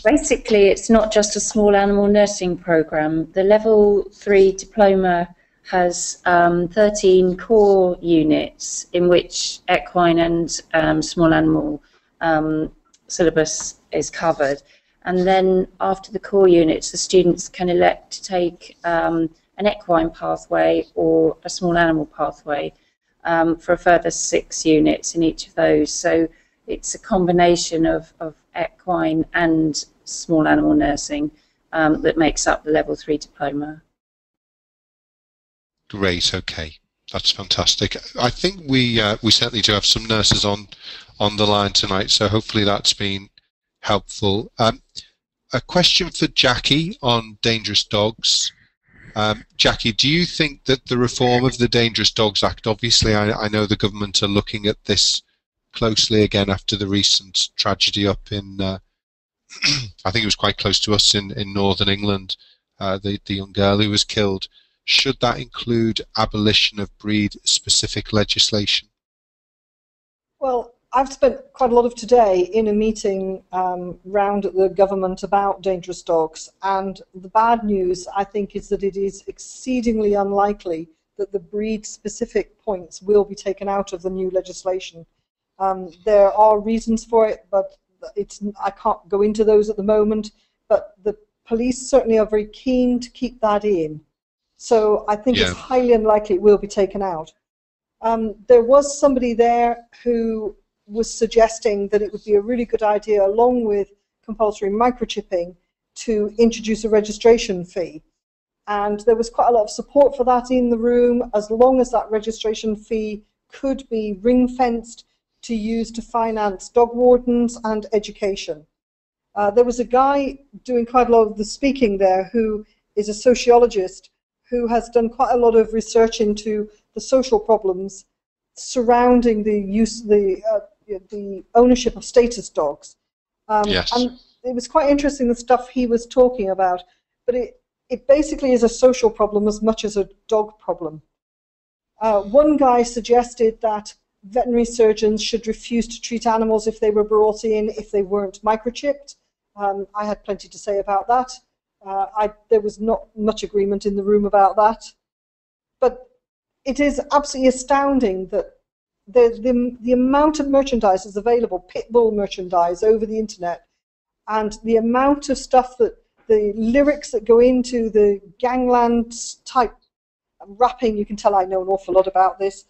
Basically, it's not just a small animal nursing program. The level 3 diploma has 13 core units in which equine and small animal syllabus is covered. And then after the core units, the students can elect to take an equine pathway or a small animal pathway for a further 6 units in each of those. So it's a combination of equine and small animal nursing that makes up the level 3 diploma. Great, okay. That's fantastic. I think we certainly do have some nurses on the line tonight, so hopefully that's been helpful. A question for Jackie on dangerous dogs. Jackie, do you think that the reform of the Dangerous Dogs Act, obviously I know the government are looking at this closely again after the recent tragedy up in, I think it was quite close to us in northern England, the young girl who was killed. Should that include abolition of breed-specific legislation? Well, I've spent quite a lot of today in a meeting round at the government about dangerous dogs, and the bad news, I think, is that it is exceedingly unlikely that the breed-specific points will be taken out of the new legislation. There are reasons for it, but I can't go into those at the moment, but the police certainly are very keen to keep that in. So I think it's highly unlikely it will be taken out. There was somebody there who was suggesting that it would be a really good idea, along with compulsory microchipping, to introduce a registration fee. And there was quite a lot of support for that in the room, as long as that registration fee could be ring-fenced to use to finance dog wardens and education. There was a guy doing quite a lot of the speaking there who is a sociologist who has done quite a lot of research into the social problems surrounding the ownership of status dogs. Yes. And it was quite interesting, the stuff he was talking about, but it basically is a social problem as much as a dog problem. One guy suggested that veterinary surgeons should refuse to treat animals if they were brought in if they weren't microchipped. I had plenty to say about that. There was not much agreement in the room about that. But it is absolutely astounding that the amount of merchandise is available, pit bull merchandise over the internet, and the amount of stuff that the lyrics that go into the gangland type wrapping, you can tell I know an awful lot about this.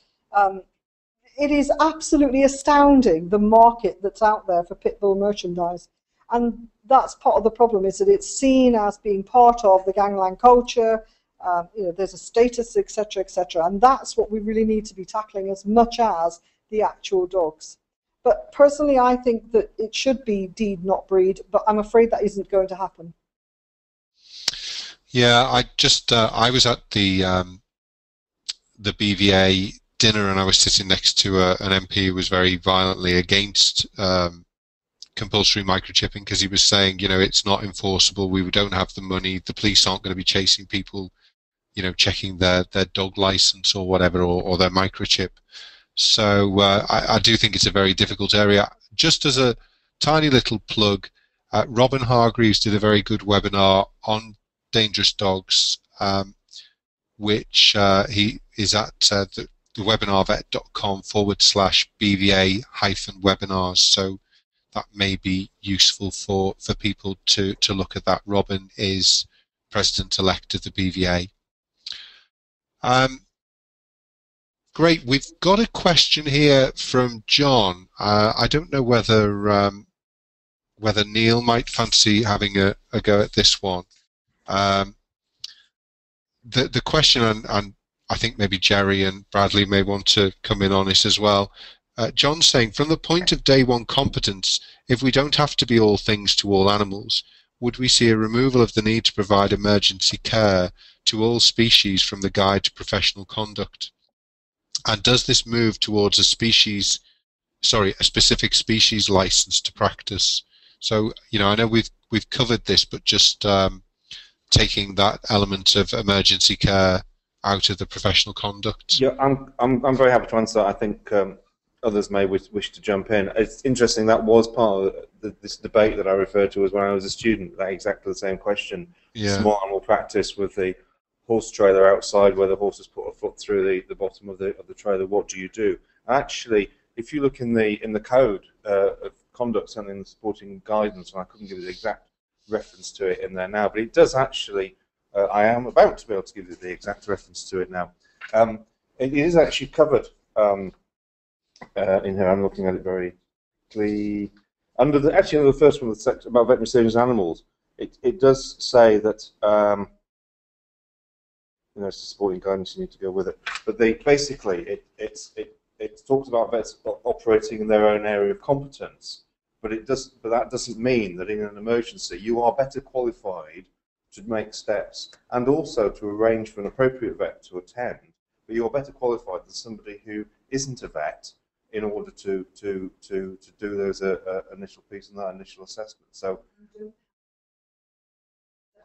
it is absolutely astounding, the market that's out there for pit bull merchandise. And that's part of the problem, is that it's seen as being part of the gangland culture. There's a status, etc., etc. And that's what we really need to be tackling as much as the actual dogs. But personally, I think that it should be deed, not breed, but I'm afraid that isn't going to happen. Yeah, I was at the BVA dinner, and I was sitting next to an MP who was very violently against compulsory microchipping, because he was saying, it's not enforceable, we don't have the money, the police aren't going to be chasing people, checking their dog license or whatever, or their microchip. So I do think it's a very difficult area. Just as a tiny little plug, Robin Hargreaves did a very good webinar on dangerous dogs, which he is at the webinarvet.com/BVA-webinars. So that may be useful for people to look at that. Robin is President-elect of the BVA. Great. We've got a question here from John. I don't know whether Neil might fancy having a go at this one. The question, and I think maybe Jerry and Bradley may want to come in on this as well. John's saying, from the point of day one competence, if we don't have to be all things to all animals, would we see a removal of the need to provide emergency care to all species from the Guide to Professional Conduct? And does this move towards a specific species license to practice? So, I know we've covered this, but just taking that element of emergency care out of the professional conduct. Yeah, I'm very happy to answer that. I think others may wish to jump in. It's interesting, that was part of this debate that I referred to as when I was a student. That exactly the same question. Yeah. Small animal practice with the horse trailer outside, where the horse has put a foot through the bottom of the trailer. What do you do? Actually, if you look in the code of conduct and in the supporting guidance, and I couldn't give you the exact reference to it in there now, but it does actually. I am about to be able to give you the exact reference to it now. It is actually covered in here. I'm looking at it very clearly. Under the first one, the section about veterinary surgeons and animals, it does say that it's supporting guidance. You need to go with it. But basically, it talks about vets operating in their own area of competence. But that doesn't mean that in an emergency you are better qualified to make steps and also to arrange for an appropriate vet to attend, but you're better qualified than somebody who isn't a vet in order to do those initial piece and that initial assessment. So, but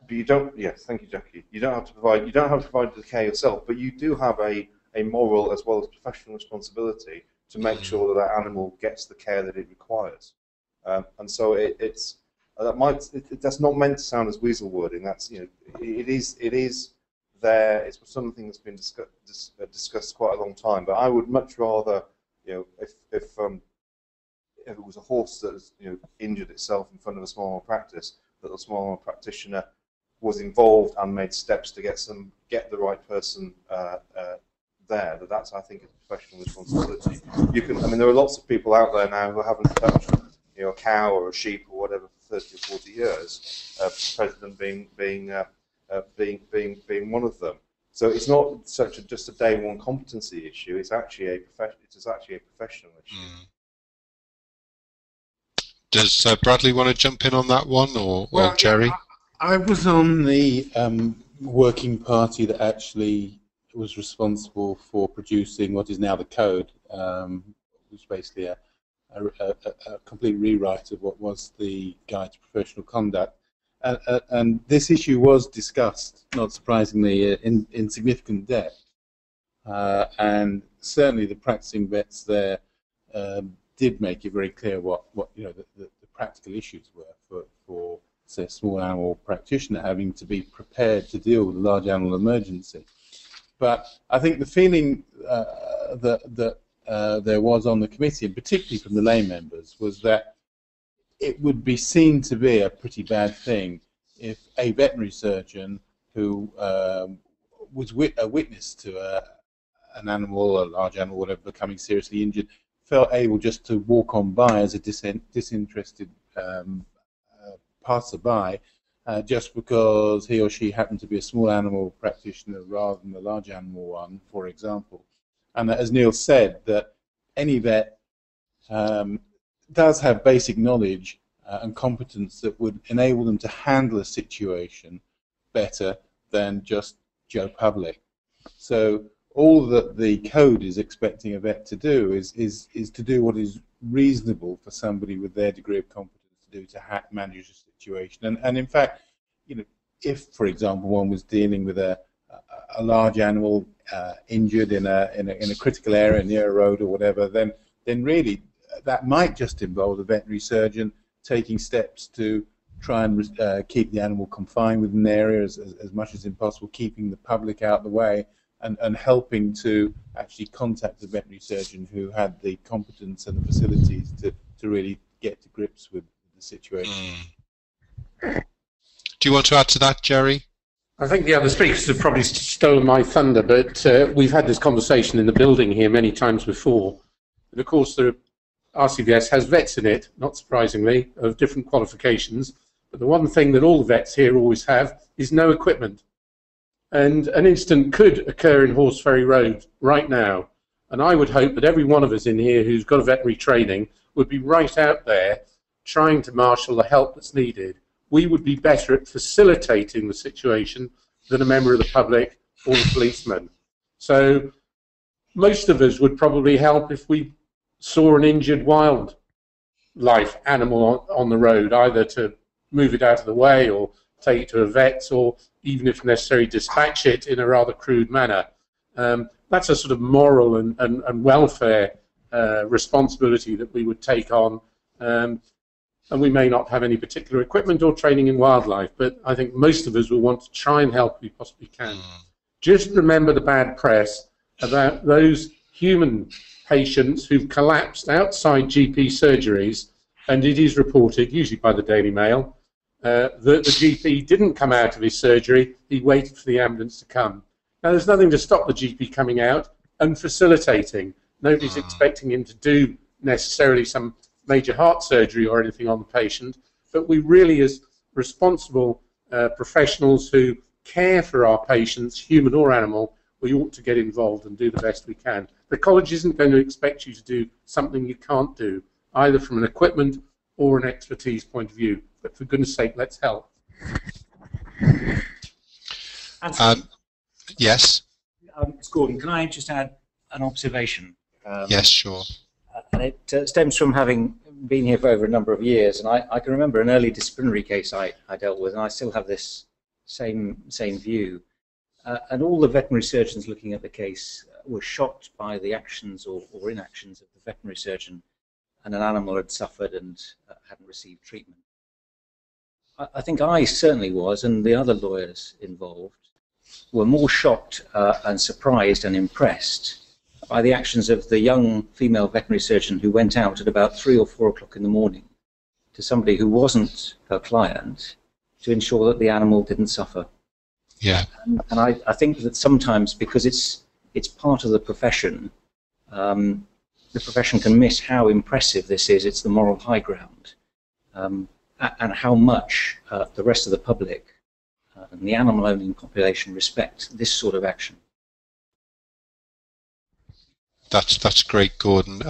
you don't. Yes, thank you, Jackie. You don't have to provide the care yourself, but you do have a moral as well as professional responsibility to make sure that animal gets the care that it requires. And so that's not meant to sound as weasel wording. That's it is there. It's something that's been discussed quite a long time. But I would much rather, if it was a horse that has injured itself in front of a small animal practice, that the small animal practitioner was involved and made steps to get the right person there. That's, I think, a professional responsibility. There are lots of people out there now who haven't touched a cow or a sheep or whatever for 30 or 40 years. President being one of them. So it's not just a day one competency issue. It's actually a professional issue. Does Bradley want to jump in on that one, or Jerry? I was on the working party that actually was responsible for producing what is now the code, which is basically a complete rewrite of what was the Guide to Professional Conduct. And this issue was discussed, not surprisingly, in significant depth. And certainly the practicing vets there did make it very clear what the practical issues were for say, a small animal practitioner having to be prepared to deal with a large animal emergency. But I think the feeling that there was on the committee, and particularly from the lay members, was that it would be seen to be a pretty bad thing if a veterinary surgeon who was a witness to an animal, a large animal, whatever, becoming seriously injured, felt able just to walk on by as a disinterested passerby, just because he or she happened to be a small animal practitioner rather than a large animal one, for example. And as Neil said, that any vet does have basic knowledge and competence that would enable them to handle a situation better than just Joe Public. So all that the code is expecting a vet to do is to do what is reasonable for somebody with their degree of competence to do to manage a situation. And in fact, you know, if, for example, one was dealing with a large animal injured in a critical area near a road or whatever, then really that might just involve the veterinary surgeon taking steps to try and keep the animal confined within the area as much as possible, keeping the public out of the way, and helping to actually contact the veterinary surgeon who had the competence and the facilities to really get to grips with the situation. Do you want to add to that, Jerry? I think the other speakers have probably stolen my thunder, but we've had this conversation in the building here many times before. And of course, the RCVS has vets in it, not surprisingly, of different qualifications. But the one thing that all the vets here always have is no equipment. And an incident could occur in Horseferry Road right now. And I would hope that every one of us in here who's got a veterinary training would be right out there trying to marshal the help that's needed. We would be better at facilitating the situation than a member of the public or the policeman. So most of us would probably help if we saw an injured wildlife animal on the road, either to move it out of the way or take it to a vet, or even if necessary dispatch it in a rather crude manner. That's a sort of moral and welfare responsibility that we would take on. And we may not have any particular equipment or training in wildlife, but I think most of us will want to try and help if we possibly can. Just remember the bad press about those human patients who've collapsed outside GP surgeries, and it is reported, usually by the Daily Mail, that the GP didn't come out of his surgery, he waited for the ambulance to come. Now, there's nothing to stop the GP coming out and facilitating. Nobody's expecting him to do necessarily some major heart surgery or anything on the patient, but we really, as responsible professionals who care for our patients, human or animal, we ought to get involved and do the best we can. The college isn't going to expect you to do something you can't do, either from an equipment or an expertise point of view. But for goodness sake, let's help. Yes. Gordon, can I just add an observation? Yes, sure. And it stems from having been here for over a number of years, and I can remember an early disciplinary case I dealt with, and I still have this same view. And all the veterinary surgeons looking at the case were shocked by the actions or inactions of the veterinary surgeon, and an animal had suffered and hadn't received treatment. I think I certainly was, and the other lawyers involved were more shocked and surprised and impressed by the actions of the young female veterinary surgeon who went out at about 3 or 4 o'clock in the morning to somebody who wasn't her client to ensure that the animal didn't suffer. Yeah. And I think that sometimes, because it's part of the profession can miss how impressive this is. It's the moral high ground, and how much the rest of the public and the animal-owning population respect this sort of action. That's great, Gordon.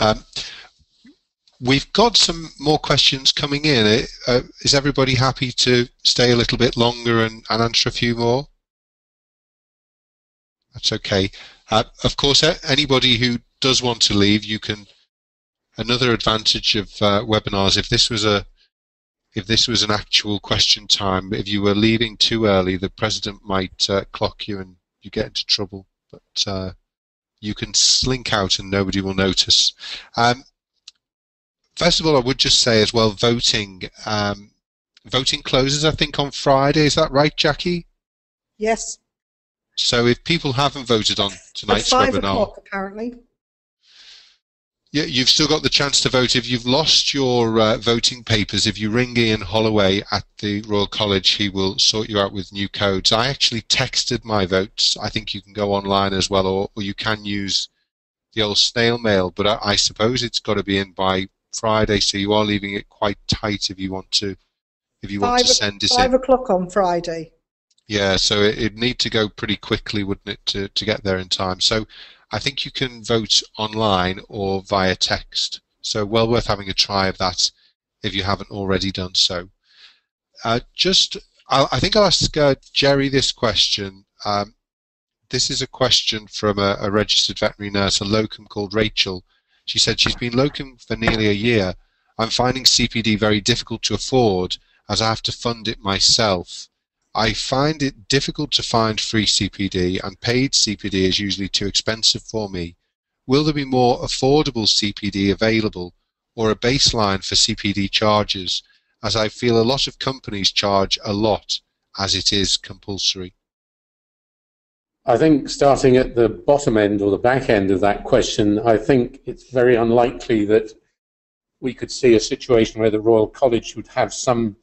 We've got some more questions coming in. Is everybody happy to stay a little bit longer and answer a few more? That's okay. Of course, anybody who does want to leave, you can. Another advantage of webinars, if this was an actual question time, if you were leaving too early, the president might clock you and you get into trouble. But you can slink out and nobody will notice. First of all, I would just say as well, voting closes, I think, on Friday. Is that right, Jackie? Yes. So if people haven't voted on tonight's At 5 webinar, o'clock, apparently. Yeah, you've still got the chance to vote. If you've lost your voting papers, if you ring Ian Holloway at the Royal College, he will sort you out with new codes. I actually texted my votes. I think you can go online as well, or you can use the old snail mail, but I suppose it's got to be in by Friday, so you are leaving it quite tight if you want to send it in. 5 o'clock on Friday. Yeah, so it'd need to go pretty quickly, wouldn't it, to get there in time. So I think you can vote online or via text. So well worth having a try of that if you haven't already done so. I think I'll ask Jerry this question. This is a question from a registered veterinary nurse, a locum called Rachel. She said she's been locum for nearly a year. I'm finding CPD very difficult to afford as I have to fund it myself. I find it difficult to find free CPD, and paid CPD is usually too expensive for me. Will there be more affordable CPD available, or a baseline for CPD charges, as I feel a lot of companies charge a lot as it is compulsory? I think starting at the bottom end or the back end of that question, I think it's very unlikely that we could see a situation where the Royal College would have some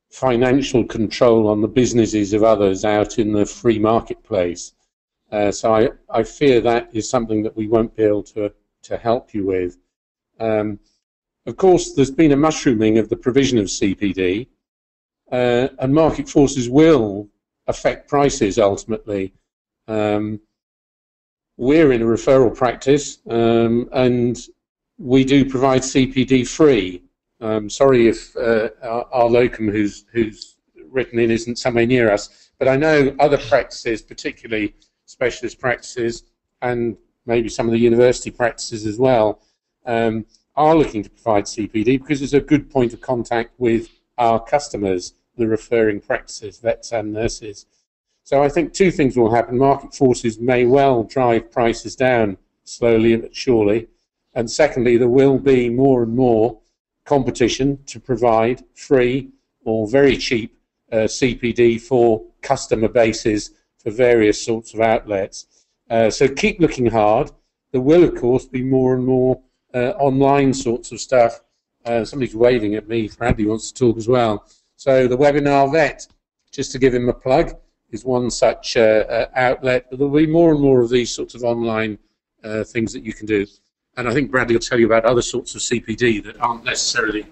financial control on the businesses of others out in the free marketplace. So I fear that is something that we won't be able to help you with. Of course, there's been a mushrooming of the provision of CPD, and market forces will affect prices ultimately. We're in a referral practice, and we do provide CPD free. Sorry if our locum who's written in isn't somewhere near us, but I know other practices, particularly specialist practices, and maybe some of the university practices as well, are looking to provide CPD because it's a good point of contact with our customers, the referring practices, vets and nurses. So I think two things will happen. Market forces may well drive prices down slowly but surely, and secondly, there will be more and more competition to provide free or very cheap CPD for customer bases for various sorts of outlets. So keep looking hard. There will, of course, be more and more online sorts of stuff. Somebody's waving at me. Bradley wants to talk as well. So the Webinar Vet, just to give him a plug, is one such outlet. But there will be more and more of these sorts of online things that you can do. And I think Bradley will tell you about other sorts of CPD that aren't necessarily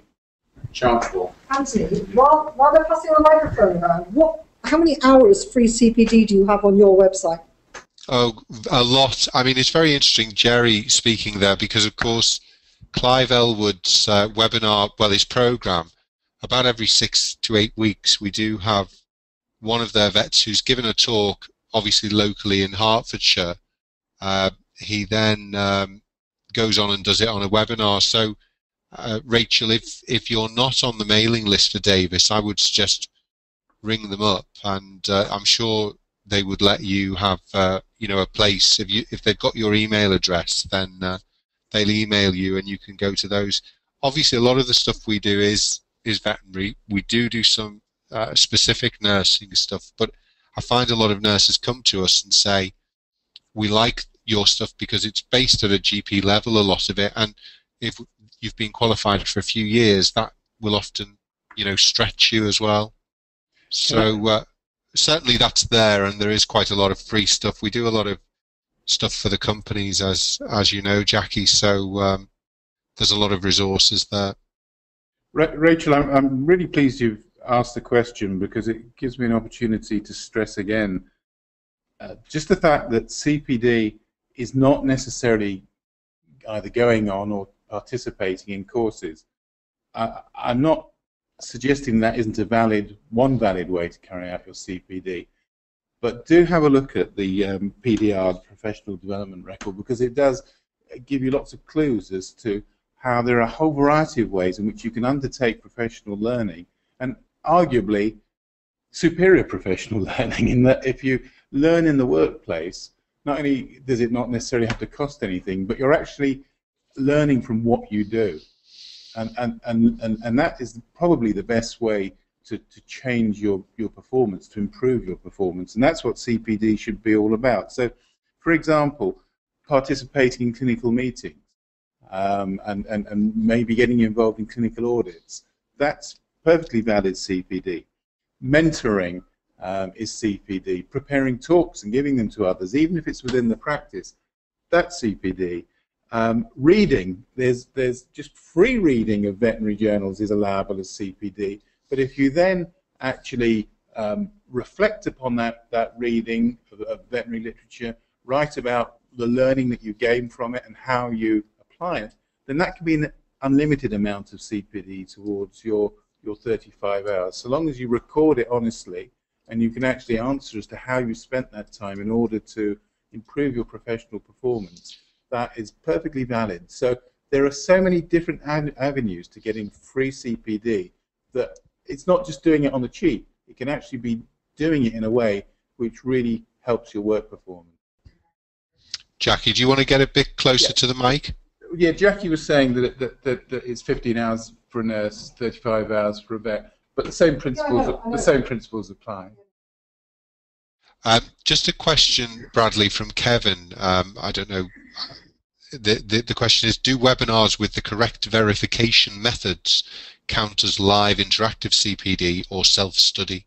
chargeable. Anthony, while they're passing the microphone around, how many hours free CPD do you have on your website? Oh, a lot. I mean, it's very interesting, Jerry speaking there, because of course Clive Elwood's webinar, well, his program, about every 6 to 8 weeks we do have one of their vets who's given a talk, obviously locally in Hertfordshire. He then goes on and does it on a webinar. So Rachel, if you're not on the mailing list for Davis, I would suggest ring them up, and I'm sure they would let you have you know, a place. If they've got your email address, then they'll email you and you can go to those. Obviously a lot of the stuff we do is veterinary. We do some specific nursing stuff, but I find a lot of nurses come to us and say, we like your stuff because it's based at a GP level, a lot of it, and if you've been qualified for a few years, that will often, you know, stretch you as well. So certainly that's there, and there is quite a lot of free stuff. We do a lot of stuff for the companies, as you know, Jackie, so there's a lot of resources there. Rachel, I'm really pleased you've asked the question, because it gives me an opportunity to stress again just the fact that CPD is not necessarily either going on or participating in courses. I'm not suggesting that isn't one valid way to carry out your CPD, but do have a look at the PDR, Professional Development Record, because it does give you lots of clues as to how there are a whole variety of ways in which you can undertake professional learning, and arguably superior professional learning, in that if you learn in the workplace, not only does it not necessarily have to cost anything, but you're actually learning from what you do. And that is probably the best way to change your performance, to improve your performance, and that's what CPD should be all about. So, for example, participating in clinical meetings. and maybe getting involved in clinical audits. That's perfectly valid CPD. Mentoring is CPD. Preparing talks and giving them to others, even if it's within the practice, that's CPD. Reading, there's just free reading of veterinary journals is allowable as CPD, but if you then actually reflect upon that reading of veterinary literature, write about the learning that you gain from it and how you apply it, then that can be an unlimited amount of CPD towards your 35 hours, so long as you record it honestly and you can actually answer as to how you spent that time in order to improve your professional performance. That is perfectly valid. So there are so many different avenues to getting free CPD that it's not just doing it on the cheap. It can actually be doing it in a way which really helps your work performance. Jackie, do you want to get a bit closer to the mic? Yeah, Jackie was saying that it's 15 hours for a nurse, 35 hours for a vet, but the same principles apply. Just a question, Bradley, from Kevin. I don't know. The question is: do webinars with the correct verification methods count as live interactive CPD or self-study?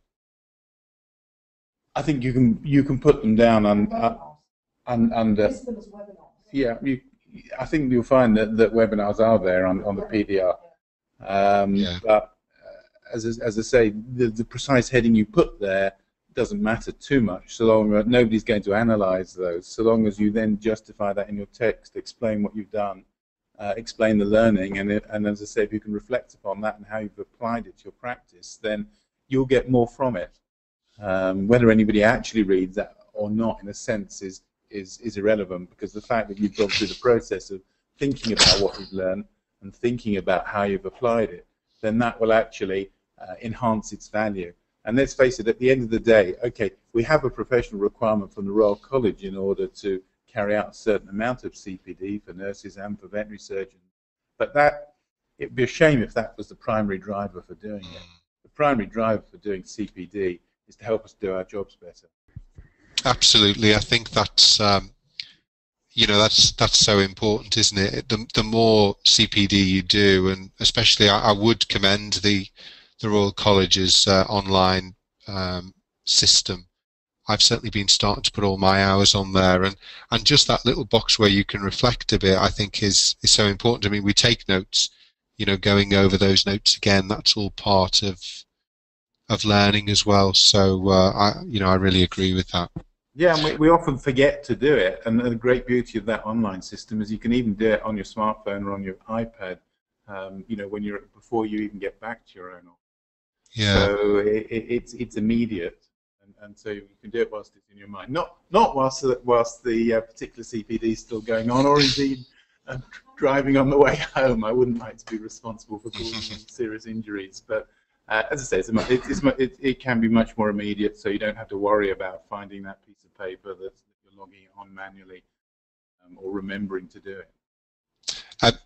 I think you can put them down under. Yeah, I think you'll find that webinars are there on the PDR. But as I say, the precise heading you put there doesn't matter too much, so long as nobody's going to analyze those, so long as you then justify that in your text, explain what you've done, explain the learning, and as I say, if you can reflect upon that and how you've applied it to your practice, then you'll get more from it. Whether anybody actually reads that or not, in a sense, is irrelevant, because the fact that you've gone through the process of thinking about what you've learned and thinking about how you've applied it, then that will actually enhance its value. And let's face it, at the end of the day, okay, we have a professional requirement from the Royal College in order to carry out a certain amount of CPD for nurses and for veterinary surgeons, but it'd be a shame if that was the primary driver for doing it. The primary driver for doing CPD is to help us do our jobs better. Absolutely, I think that's that's so important, isn't it? The more CPD you do, and especially I would commend the Royal College's online system. I've certainly been starting to put all my hours on there, and just that little box where you can reflect a bit, I think is so important. I mean, we take notes, going over those notes again, that's all part of learning as well. So I really agree with that. Yeah, and we often forget to do it, and the great beauty of that online system is you can even do it on your smartphone or on your iPad, when before you even get back to your own office. Yeah. So it's immediate, and so you can do it whilst it's in your mind, not whilst the particular CPD is still going on, or indeed driving on the way home. I wouldn't like to be responsible for causing serious injuries, but as I say, it can be much more immediate, so you don't have to worry about finding that piece of paper that you're logging on manually or remembering to do it.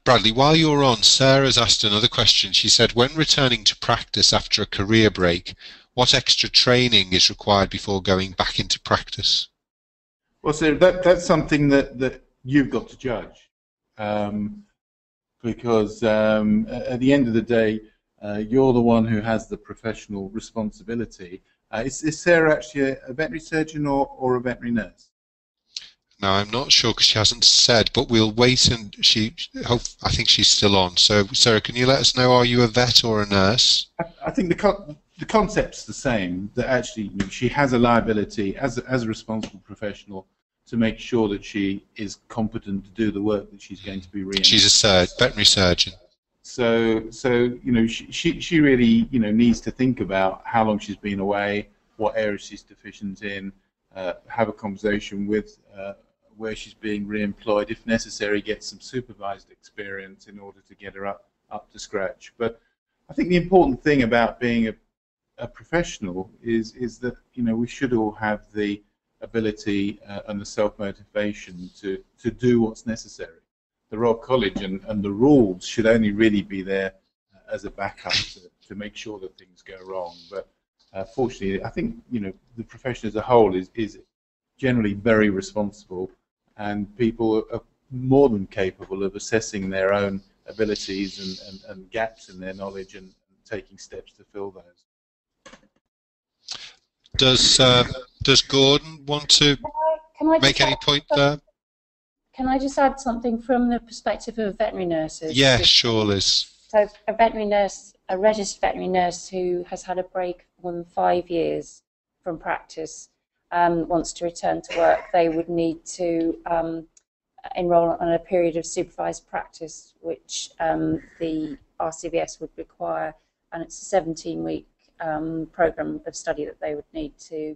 Bradley, while you're on, Sarah's asked another question. She said, when returning to practice after a career break, what extra training is required before going back into practice? Well, so that's something that you've got to judge, because at the end of the day, you're the one who has the professional responsibility. Is Sarah actually a veterinary surgeon or a veterinary nurse? No, I'm not sure because she hasn't said, but we'll wait, and I think she's still on. So, Sarah, can you let us know, are you a vet or a nurse? I think the concept's the same, that actually she has a liability as a responsible professional to make sure that she is competent to do the work that she's going to be reimbursed. She's a veterinary surgeon. So she really needs to think about how long she's been away, what areas she's deficient in, have a conversation with where she's being re-employed, if necessary, get some supervised experience in order to get her up to scratch. But I think the important thing about being a professional is that we should all have the ability and the self-motivation to do what's necessary. The Royal College and the rules should only really be there as a backup to make sure that things go wrong. But fortunately, I think the profession as a whole is generally very responsible, and people are more than capable of assessing their own abilities and gaps in their knowledge and taking steps to fill those. Does Gordon want to make any point there? Can I just add something from the perspective of veterinary nurses? Yeah, sure, Liz. So a veterinary nurse, a registered veterinary nurse who has had a break of more than 5 years from practice, wants to return to work, they would need to enroll on a period of supervised practice, which the RCVS would require, and it's a 17-week program of study that they would need to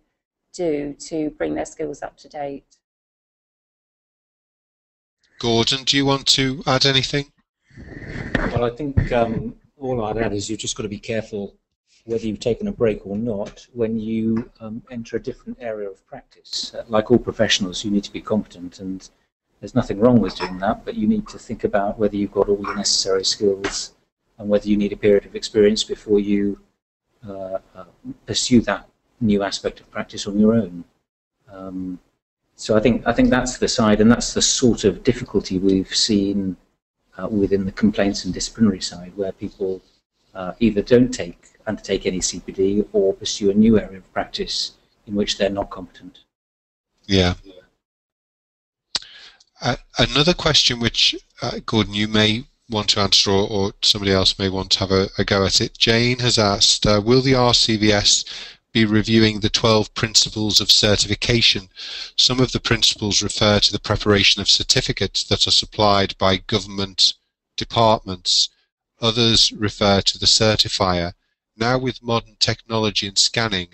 do to bring their skills up to date. Gordon, do you want to add anything? Well, I think all I'd add is you've just got to be careful whether you've taken a break or not when you enter a different area of practice. Like all professionals, you need to be competent, and there's nothing wrong with doing that, but you need to think about whether you've got all the necessary skills and whether you need a period of experience before you pursue that new aspect of practice on your own. So I think that's the side, and that's the sort of difficulty we've seen within the complaints and disciplinary side, where people either don't undertake any CPD or pursue a new area of practice in which they're not competent. Yeah. Another question which, Gordon, you may want to answer, or somebody else may want to have a go at it. Jane has asked, will the RCVS be reviewing the 12 principles of certification? Some of the principles refer to the preparation of certificates that are supplied by government departments. Others refer to the certifier. Now, with modern technology and scanning,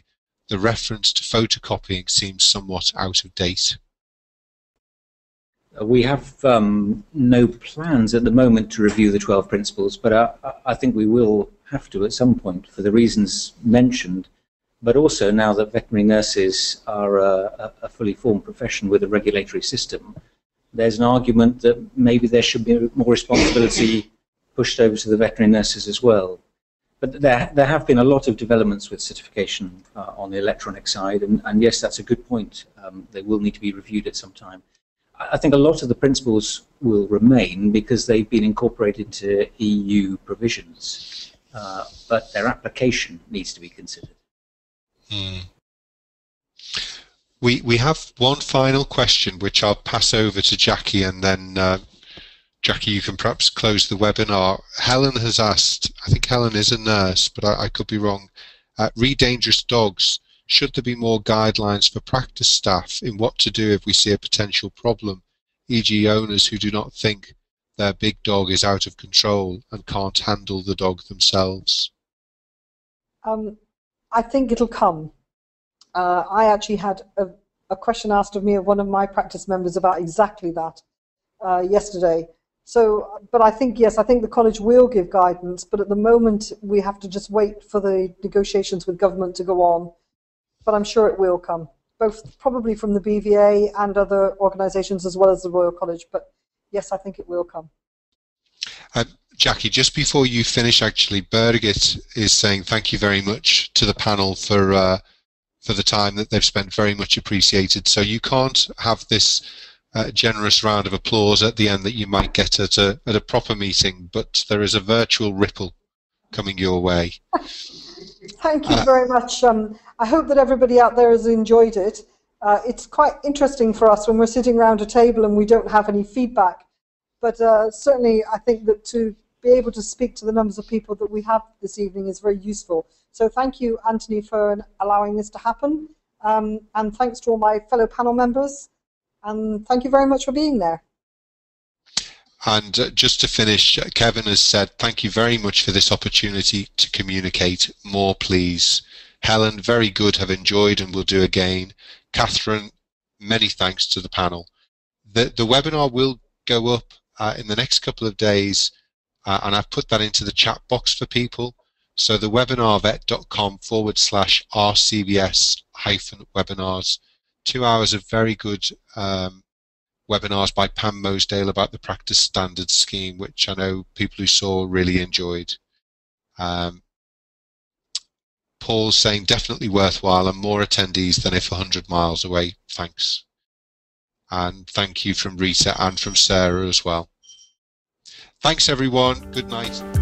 the reference to photocopying seems somewhat out of date. We have no plans at the moment to review the 12 principles, but I think we will have to at some point for the reasons mentioned. But also, now that veterinary nurses are a fully formed profession with a regulatory system, there's an argument that maybe there should be more responsibility pushed over to the veterinary nurses as well. But there have been a lot of developments with certification on the electronic side, and yes, that's a good point. They will need to be reviewed at some time. I think a lot of the principles will remain because they've been incorporated into EU provisions, but their application needs to be considered. We have one final question, which I'll pass over to Jackie, and then Jackie, you can perhaps close the webinar. Helen has asked, I think Helen is a nurse, but I could be wrong. Re dangerous dogs. Should there be more guidelines for practice staff in what to do if we see a potential problem, e.g. owners who do not think their big dog is out of control and can't handle the dog themselves? I think it'll come. I actually had a question asked of me of one of my practice members about exactly that yesterday. So, but I think, yes, I think the college will give guidance, but at the moment we have to just wait for the negotiations with government to go on. But I'm sure it will come, both probably from the BVA and other organisations as well as the Royal College. But yes, I think it will come. Jackie, just before you finish, actually, Birgit is saying thank you very much to the panel for the time that they've spent. Very much appreciated. So you can't have this generous round of applause at the end that you might get at a proper meeting, but there is a virtual ripple coming your way. Thank you very much. I hope that everybody out there has enjoyed it. It's quite interesting for us when we're sitting around a table and we don't have any feedback. But certainly I think that to be able to speak to the numbers of people that we have this evening is very useful. So thank you, Anthony, for allowing this to happen. And thanks to all my fellow panel members. And thank you very much for being there. And just to finish, Kevin has said, thank you very much for this opportunity to communicate. More, please. Helen, very good, have enjoyed and will do again. Catherine, many thanks to the panel. The webinar will go up in the next couple of days, and I've put that into the chat box for people. So the webinarvet.com/RCVS-webinars. 2 hours of very good webinars by Pam Mosdale about the practice standards scheme, which I know people who saw really enjoyed. Paul's saying definitely worthwhile and more attendees than if 100 miles away. Thanks. and thank you from Rita and from Sarah as well. Thanks everyone. Good night.